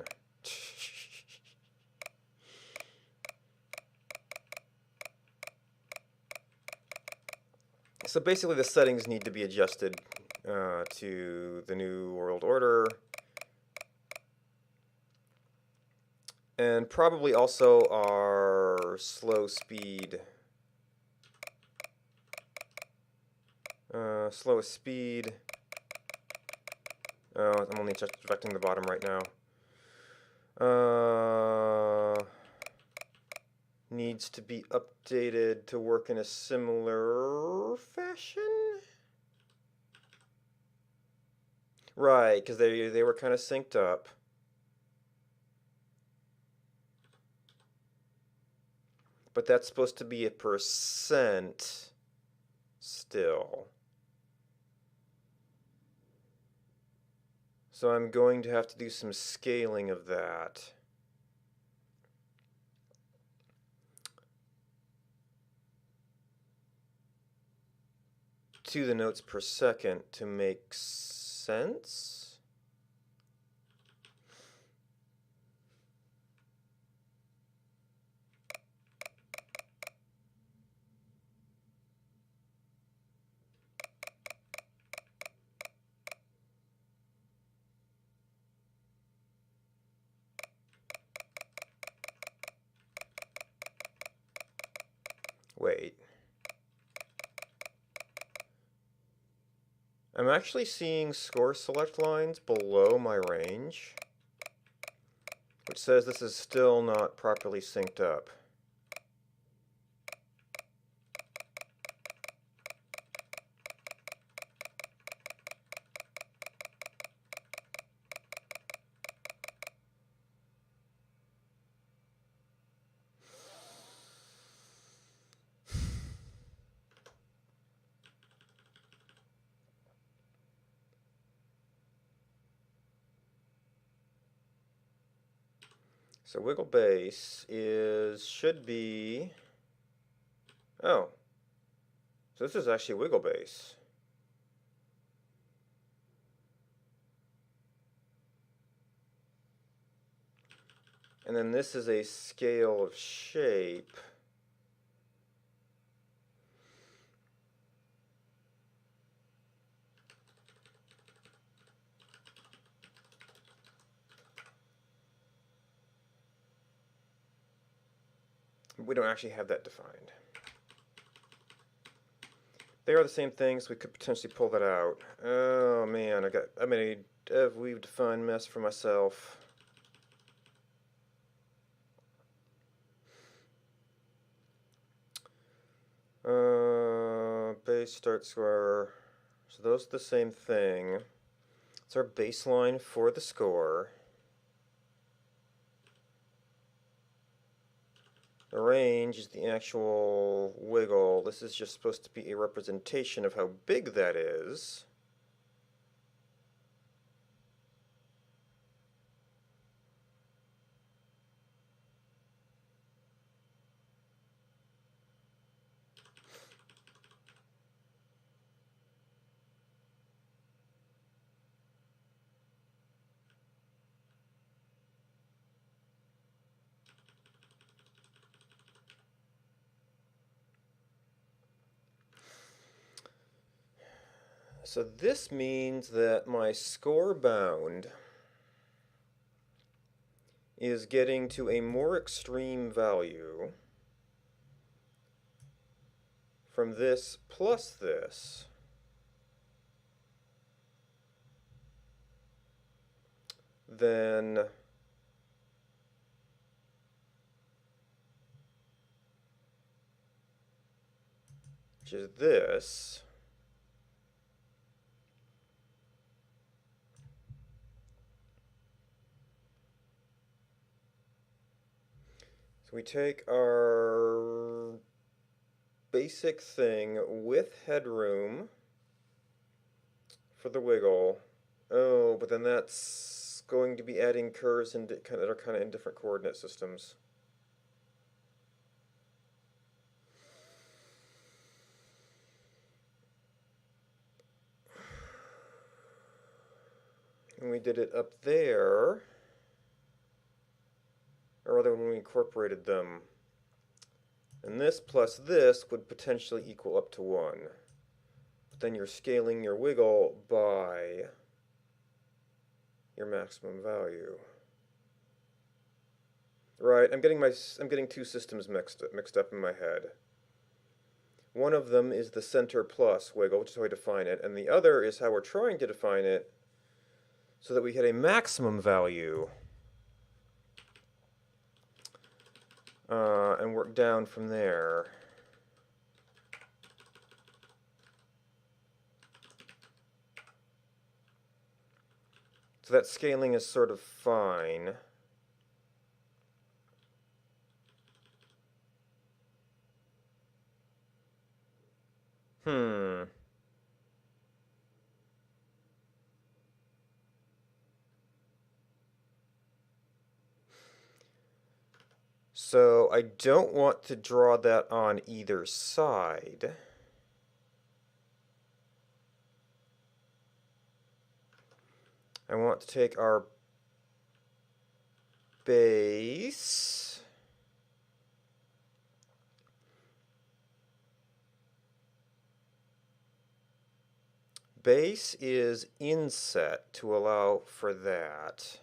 So basically the settings need to be adjusted to the new world order. And probably also our slow speed. Slowest speed. Oh, I'm only just affecting the bottom right now. Needs to be updated to work in a similar fashion? Right, because they were kind of synced up. But that's supposed to be a percent still. So I'm going to have to do some scaling of that. To the notes per second to make sense. Wait. I'm actually seeing score select lines below my range, which says this is still not properly synced up. So wiggle base should be, oh, so this is actually wiggle base. And then this is a scale of shape. We don't actually have that defined. They are the same thing, so we could potentially pull that out. Oh man, I made a we've defined mess for myself. Base start score. So those are the same thing. It's our baseline for the score. The range is the actual wiggle. This is just supposed to be a representation of how big that is. So this means that my score bound is getting to a more extreme value from this plus this than which is this. So we take our basic thing with headroom for the wiggle. Oh, but then that's going to be adding curves that are kind of in different coordinate systems. And we did it up there, or rather when we incorporated them. And this plus this would potentially equal up to 1. But then you're scaling your wiggle by your maximum value. Right, I'm getting two systems mixed up in my head. One of them is the center plus wiggle, which is how I define it, and the other is how we're trying to define it so that we hit a maximum value and work down from there. So that scaling is sort of fine. Hmm. So I don't want to draw that on either side. I want to take our base, base is inset to allow for that.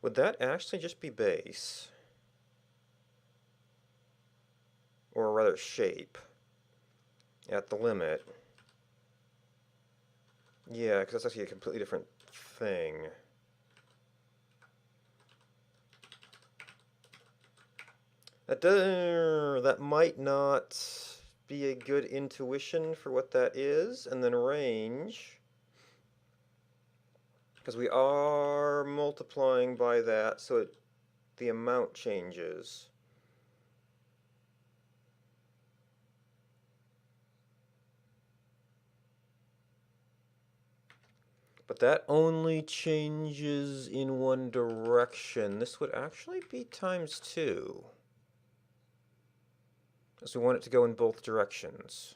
Would that actually just be base? Or rather shape at the limit. Yeah, because that's actually a completely different thing. That might not be a good intuition for what that is. And then range, because we are multiplying by that, so the amount changes. But that only changes in one direction. This would actually be times 2. Because we want it to go in both directions.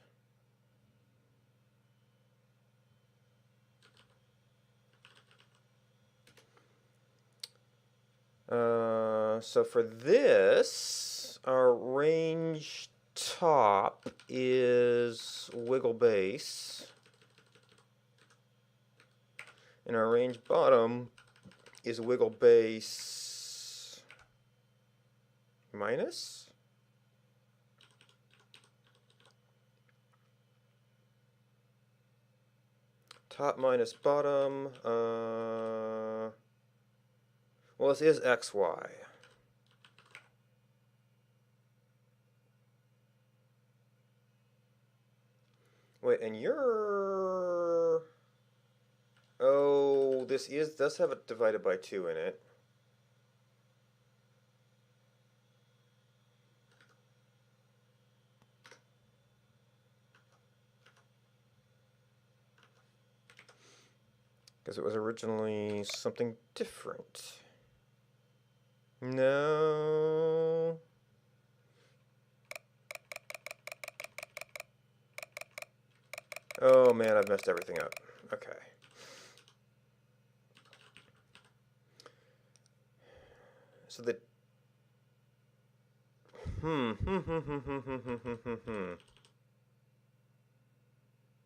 So for this, our range top is wiggle base. And our range bottom is wiggle base minus? Top minus bottom. Well, this is XY. Wait, and you're... Oh, this does have it divided by 2 in it. Because it was originally something different. No. Oh man, I've messed everything up. Okay. So the...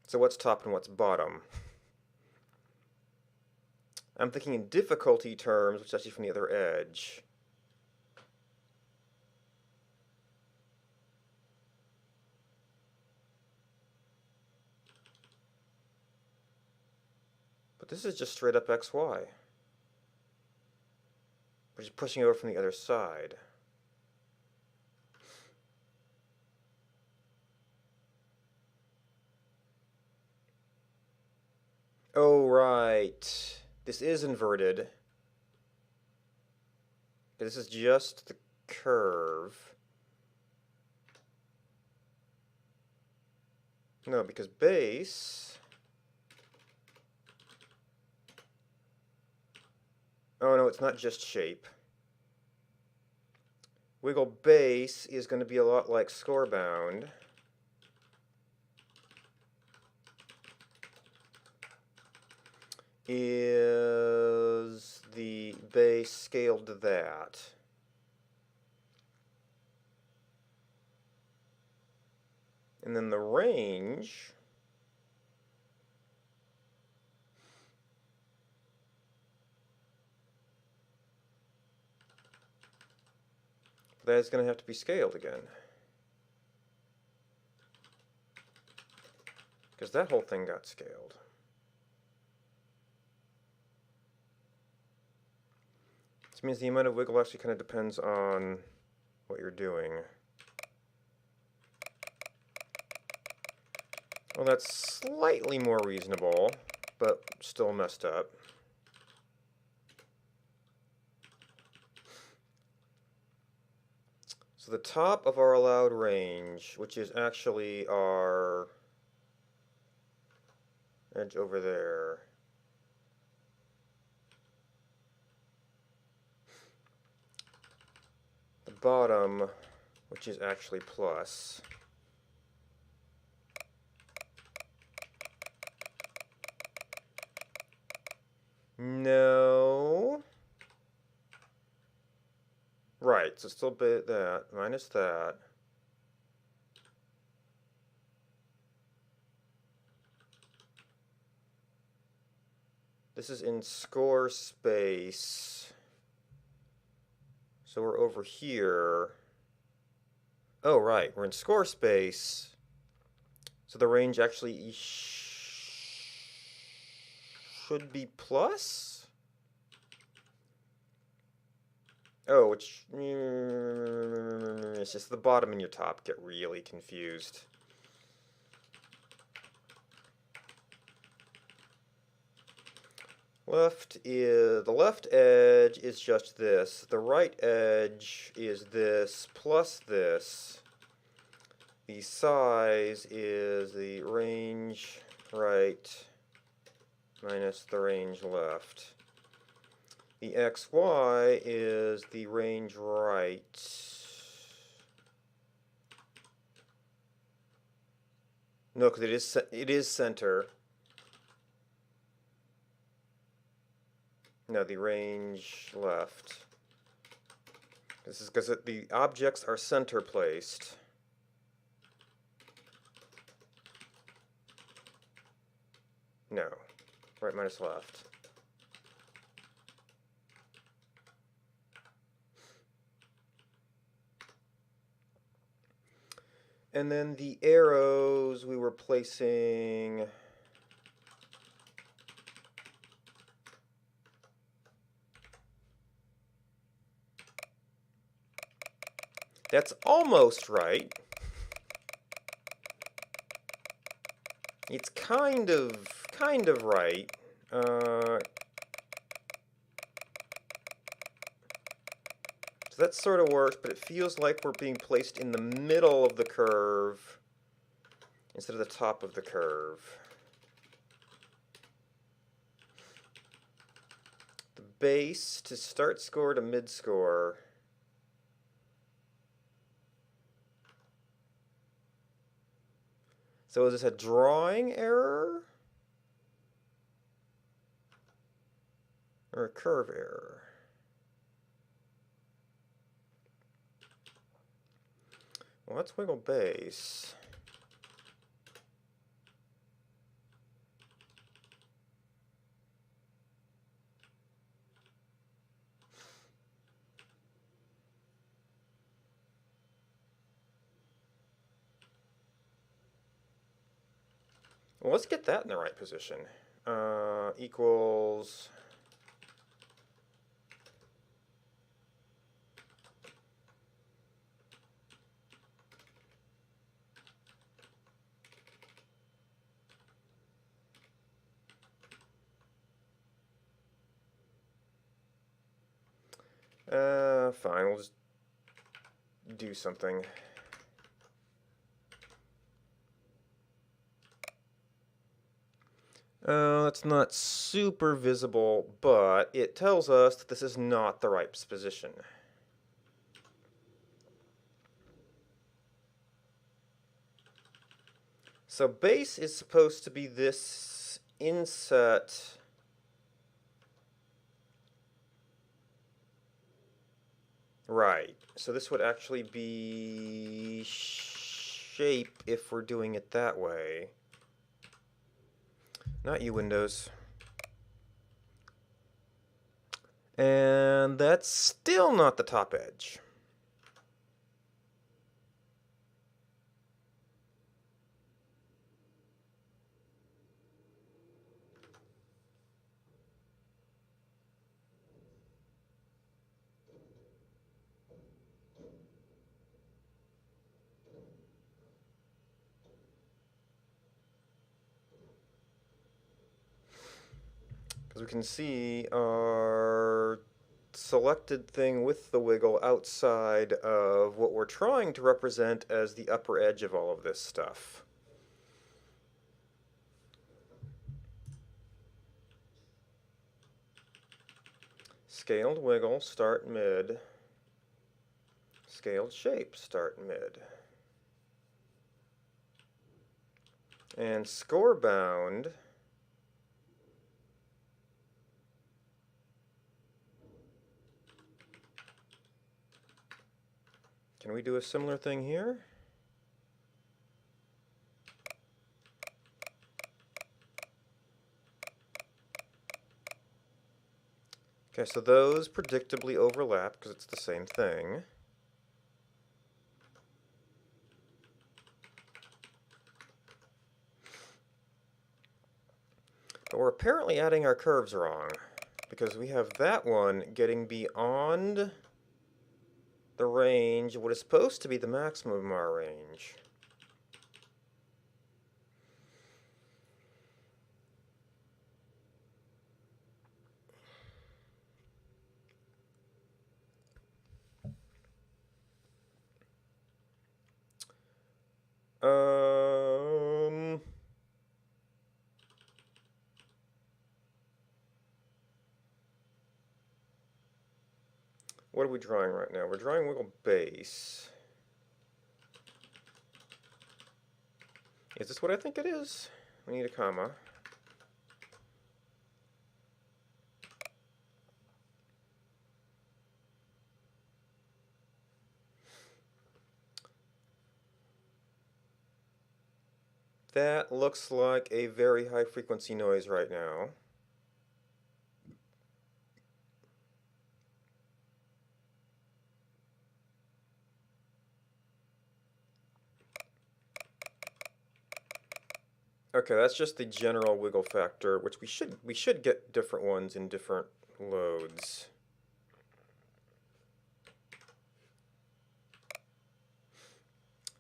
So what's top and what's bottom? I'm thinking in difficulty terms, which is actually from the other edge. But this is just straight up XY. We're just pushing it over from the other side. Oh, right. This is inverted. This is just the curve. No, because base... Oh no, it's not just shape. Wiggle base is going to be a lot like score bound. Is the base scaled to that? And then the range... that is going to have to be scaled again. Because that whole thing got scaled. This means the amount of wiggle actually kind of depends on what you're doing. Well, that's slightly more reasonable, but still messed up. So the top of our allowed range, which is actually our edge over there. The bottom, which is actually plus. No. Right, so still bit that, minus that. This is in score space. So we're over here. Oh, right, we're in score space. So the range actually should be plus? Oh, which... it's just the bottom and your top get really confused. The left edge is just this. The right edge is this plus this. The size is the range right minus the range left. The XY is the range right. No, because it is center. No, the range left. This is because the objects are center placed. No, right minus left. And then the arrows we were placing... That's almost right. It's kind of right. So that sort of works, but it feels like we're being placed in the middle of the curve instead of the top of the curve. The base to start score to mid score. So is this a drawing error? Or a curve error? Well, let's wiggle base. Well, let's get that in the right position. Equals... fine, we'll just do something. It's not super visible, but it tells us that this is not the right position. So base is supposed to be this inset. Right. So this would actually be shape if we're doing it that way. Not you, Windows. And that's still not the top edge. Because we can see our selected thing with the wiggle outside of what we're trying to represent as the upper edge of all of this stuff. Scaled wiggle, start mid. Scaled shape, start mid. And score bound. Can we do a similar thing here? Okay, so those predictably overlap because it's the same thing. But we're apparently adding our curves wrong because we have that one getting beyond the range of what is supposed to be the maximum of our range. What are we drawing right now? We're drawing wiggle base. Is this what I think it is? We need a comma. That looks like a very high frequency noise right now. Okay, that's just the general wiggle factor, which we should get different ones in different loads.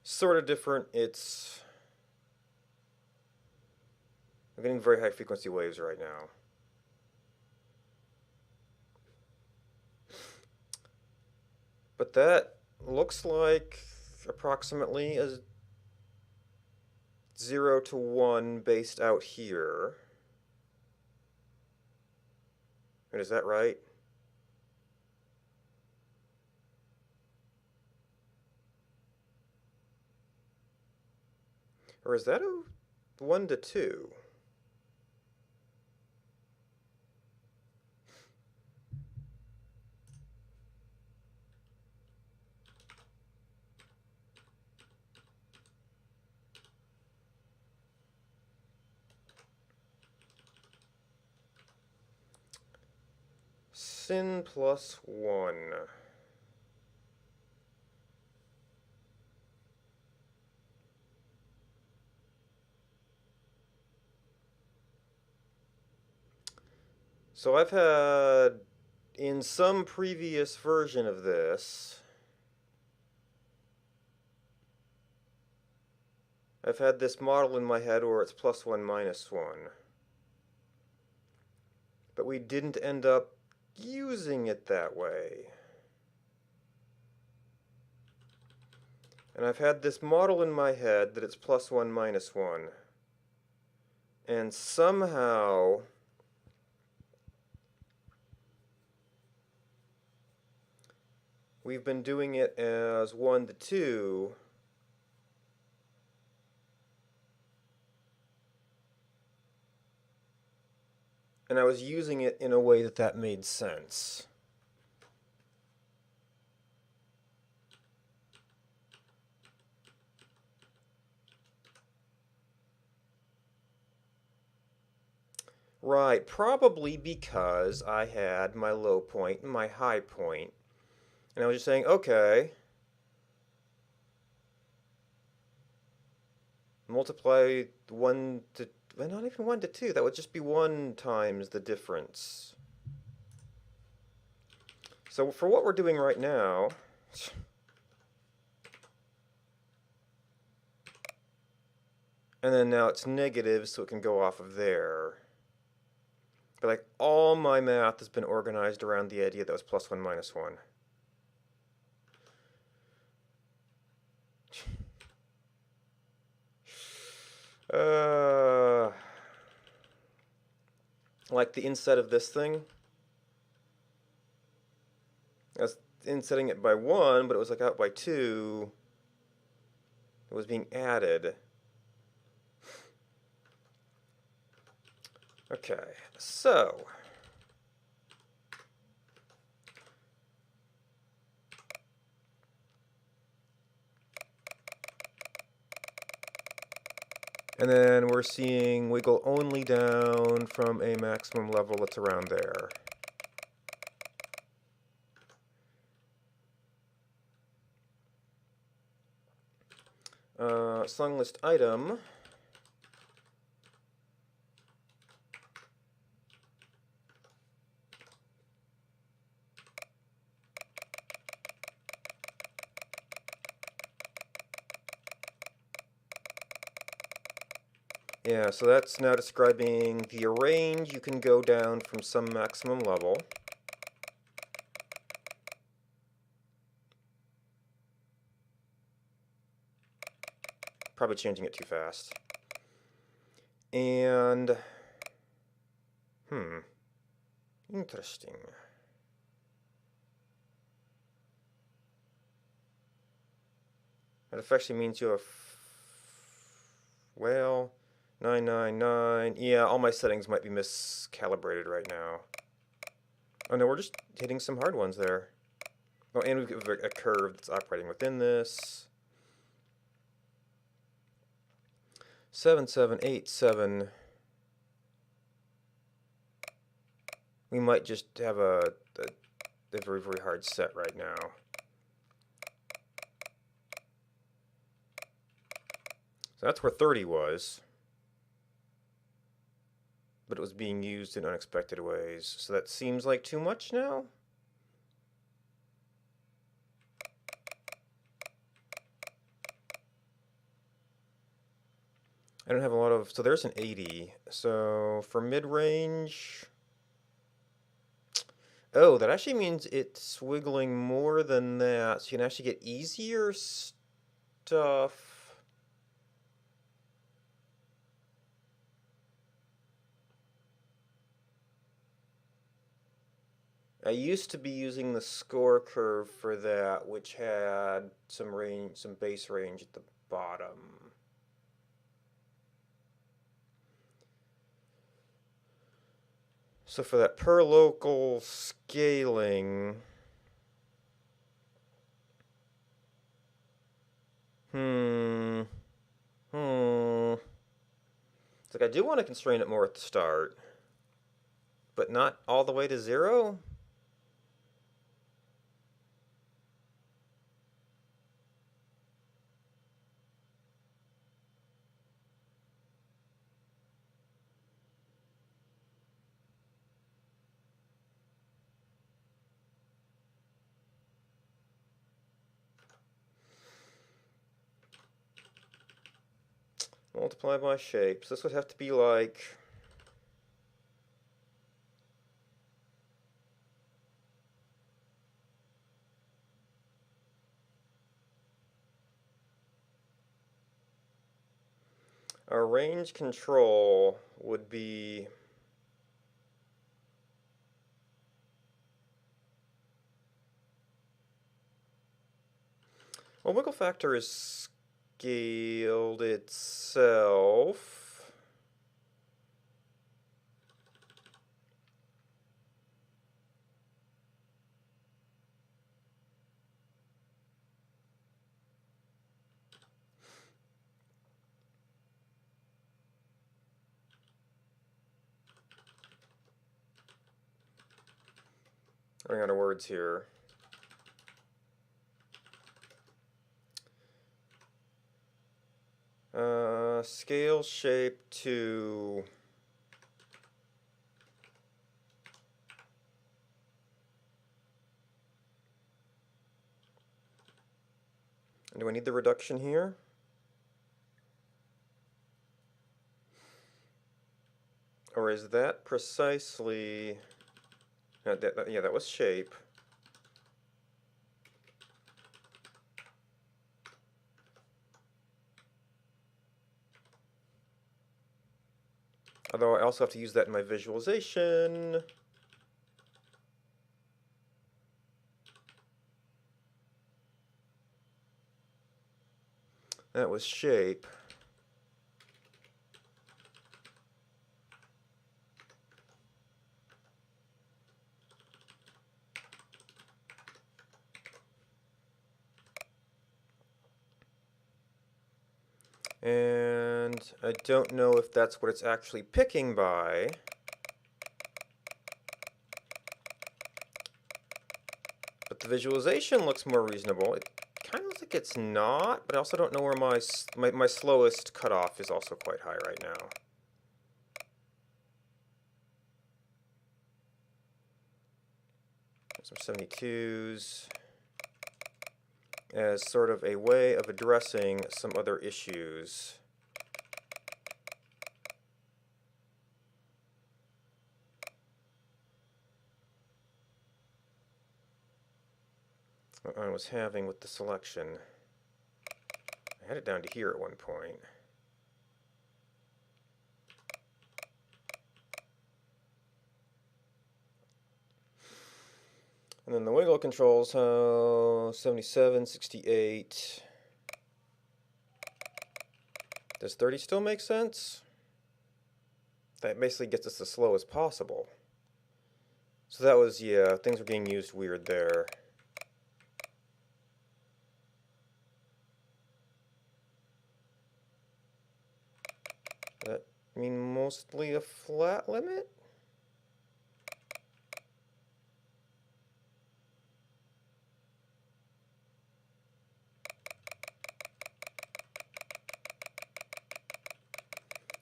Sort of different. I'm getting very high frequency waves right now. But that looks like approximately a 0 to 1 based out here. And is that right? Or is that a 1 to 2? Sin plus 1. So I've had, in some previous version of this, I've had this model in my head where it's plus 1, minus 1. But we didn't end up using it that way. And I've had this model in my head that it's plus 1, minus 1. And somehow we've been doing it as 1 to 2. And I was using it in a way that made sense. Right, probably because I had my low point and my high point. And I was just saying, okay, multiply 1 to, well, not even 1 to 2, that would just be 1 times the difference. So for what we're doing right now, and then now it's negative, so it can go off of there. But like all my math has been organized around the idea that was plus 1, minus 1. Like the inside of this thing. in setting it by 1, but it was like out by 2. It was being added. Okay, so and then we're seeing wiggle only down from a maximum level that's around there. Song list item. Yeah, so that's now describing the range you can go down from some maximum level. Probably changing it too fast. And, interesting. That actually means you have, well, 999. Yeah, all my settings might be miscalibrated right now. Oh no, we're just hitting some hard ones there. Oh, and we've got a curve that's operating within this. 7787. We might just have a very, very hard set right now. So that's where 30 was. But it was being used in unexpected ways. So that seems like too much now? I don't have a lot of... So there's an 80. So for mid-range... Oh, that actually means it's wiggling more than that. So you can actually get easier stuff. I used to be using the score curve for that, which had some range, some base range at the bottom. So for that per local scaling, it's like I do want to constrain it more at the start, but not all the way to 0. Multiply by shape. So this would have to be like... Our range control would be... Well, wiggle factor is scaled itself. Running out of words here. Scale shape to... Do I need the reduction here? Or is that precisely... yeah, that was shape. Although I also have to use that in my visualization. That was shape. And I don't know if that's what it's actually picking by. But the visualization looks more reasonable. It kind of looks like it's not, but I also don't know where my slowest cutoff is also quite high right now. Some 72s as sort of a way of addressing some other issues. What I was having with the selection. I had it down to here at one point. And then the wiggle controls, 77, 68. Does 30 still make sense? That basically gets us as slow as possible. So that was, yeah, things were being used weird there. That mean mostly a flat limit?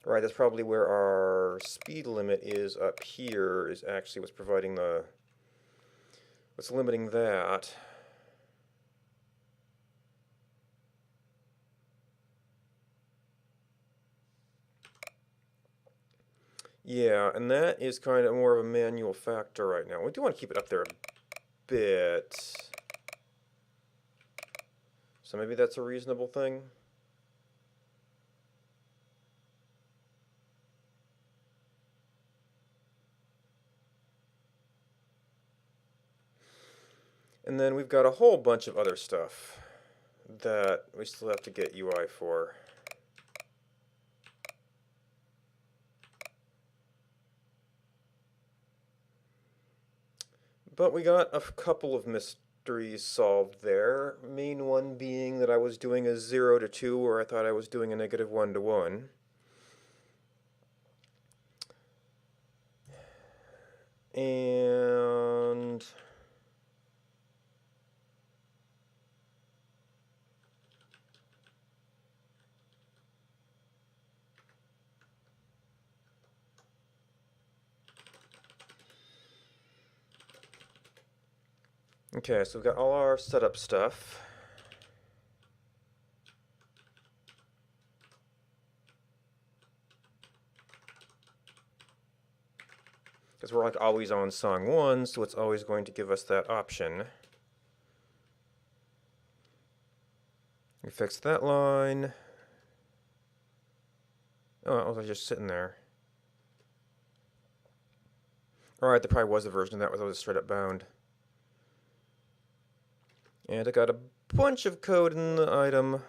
Right, that's probably where our speed limit is up here, is actually what's providing the, what's limiting that. Yeah, and that is kind of more of a manual factor right now. We do want to keep it up there a bit. So maybe that's a reasonable thing. And then we've got a whole bunch of other stuff that we still have to get UI for. But we got a couple of mysteries solved there. Main one being that I was doing a 0 to 2 where I thought I was doing a negative 1 to 1. And okay, so we've got all our setup stuff. Because we're like always on song 1, so it's always going to give us that option. We fixed that line. Oh, I was just sitting there. Alright, there probably was a version of that where I was straight up bound. And I got a bunch of code in the item.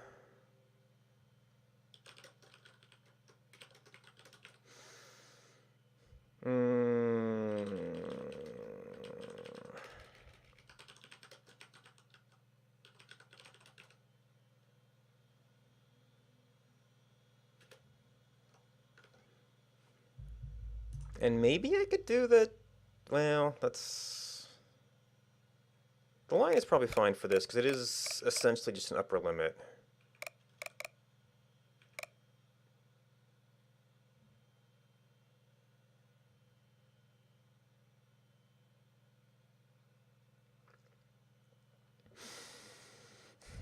And maybe I could do the, well, that's, the line is probably fine for this because it is essentially just an upper limit.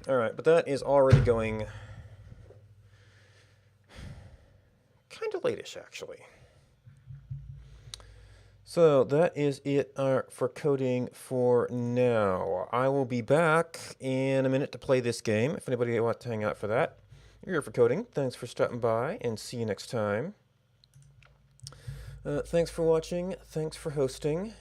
Alright, but that is already going kind of late-ish, actually. So that is it for coding for now. I will be back in a minute to play this game, if anybody wants to hang out for that. You're here for coding. Thanks for stopping by, and see you next time. Thanks for watching. Thanks for hosting.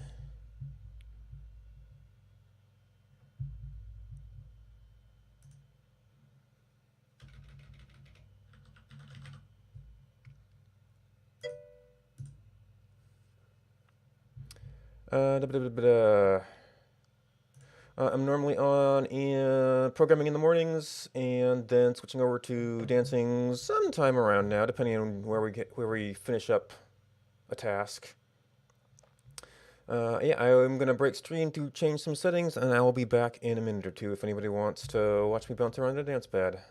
Da, ba, da, ba, da. I'm normally on in programming in the mornings, and then switching over to dancing sometime around now, depending on where we finish up a task. Yeah, I'm gonna break stream to change some settings, and I will be back in a minute or two if anybody wants to watch me bounce around a dance pad.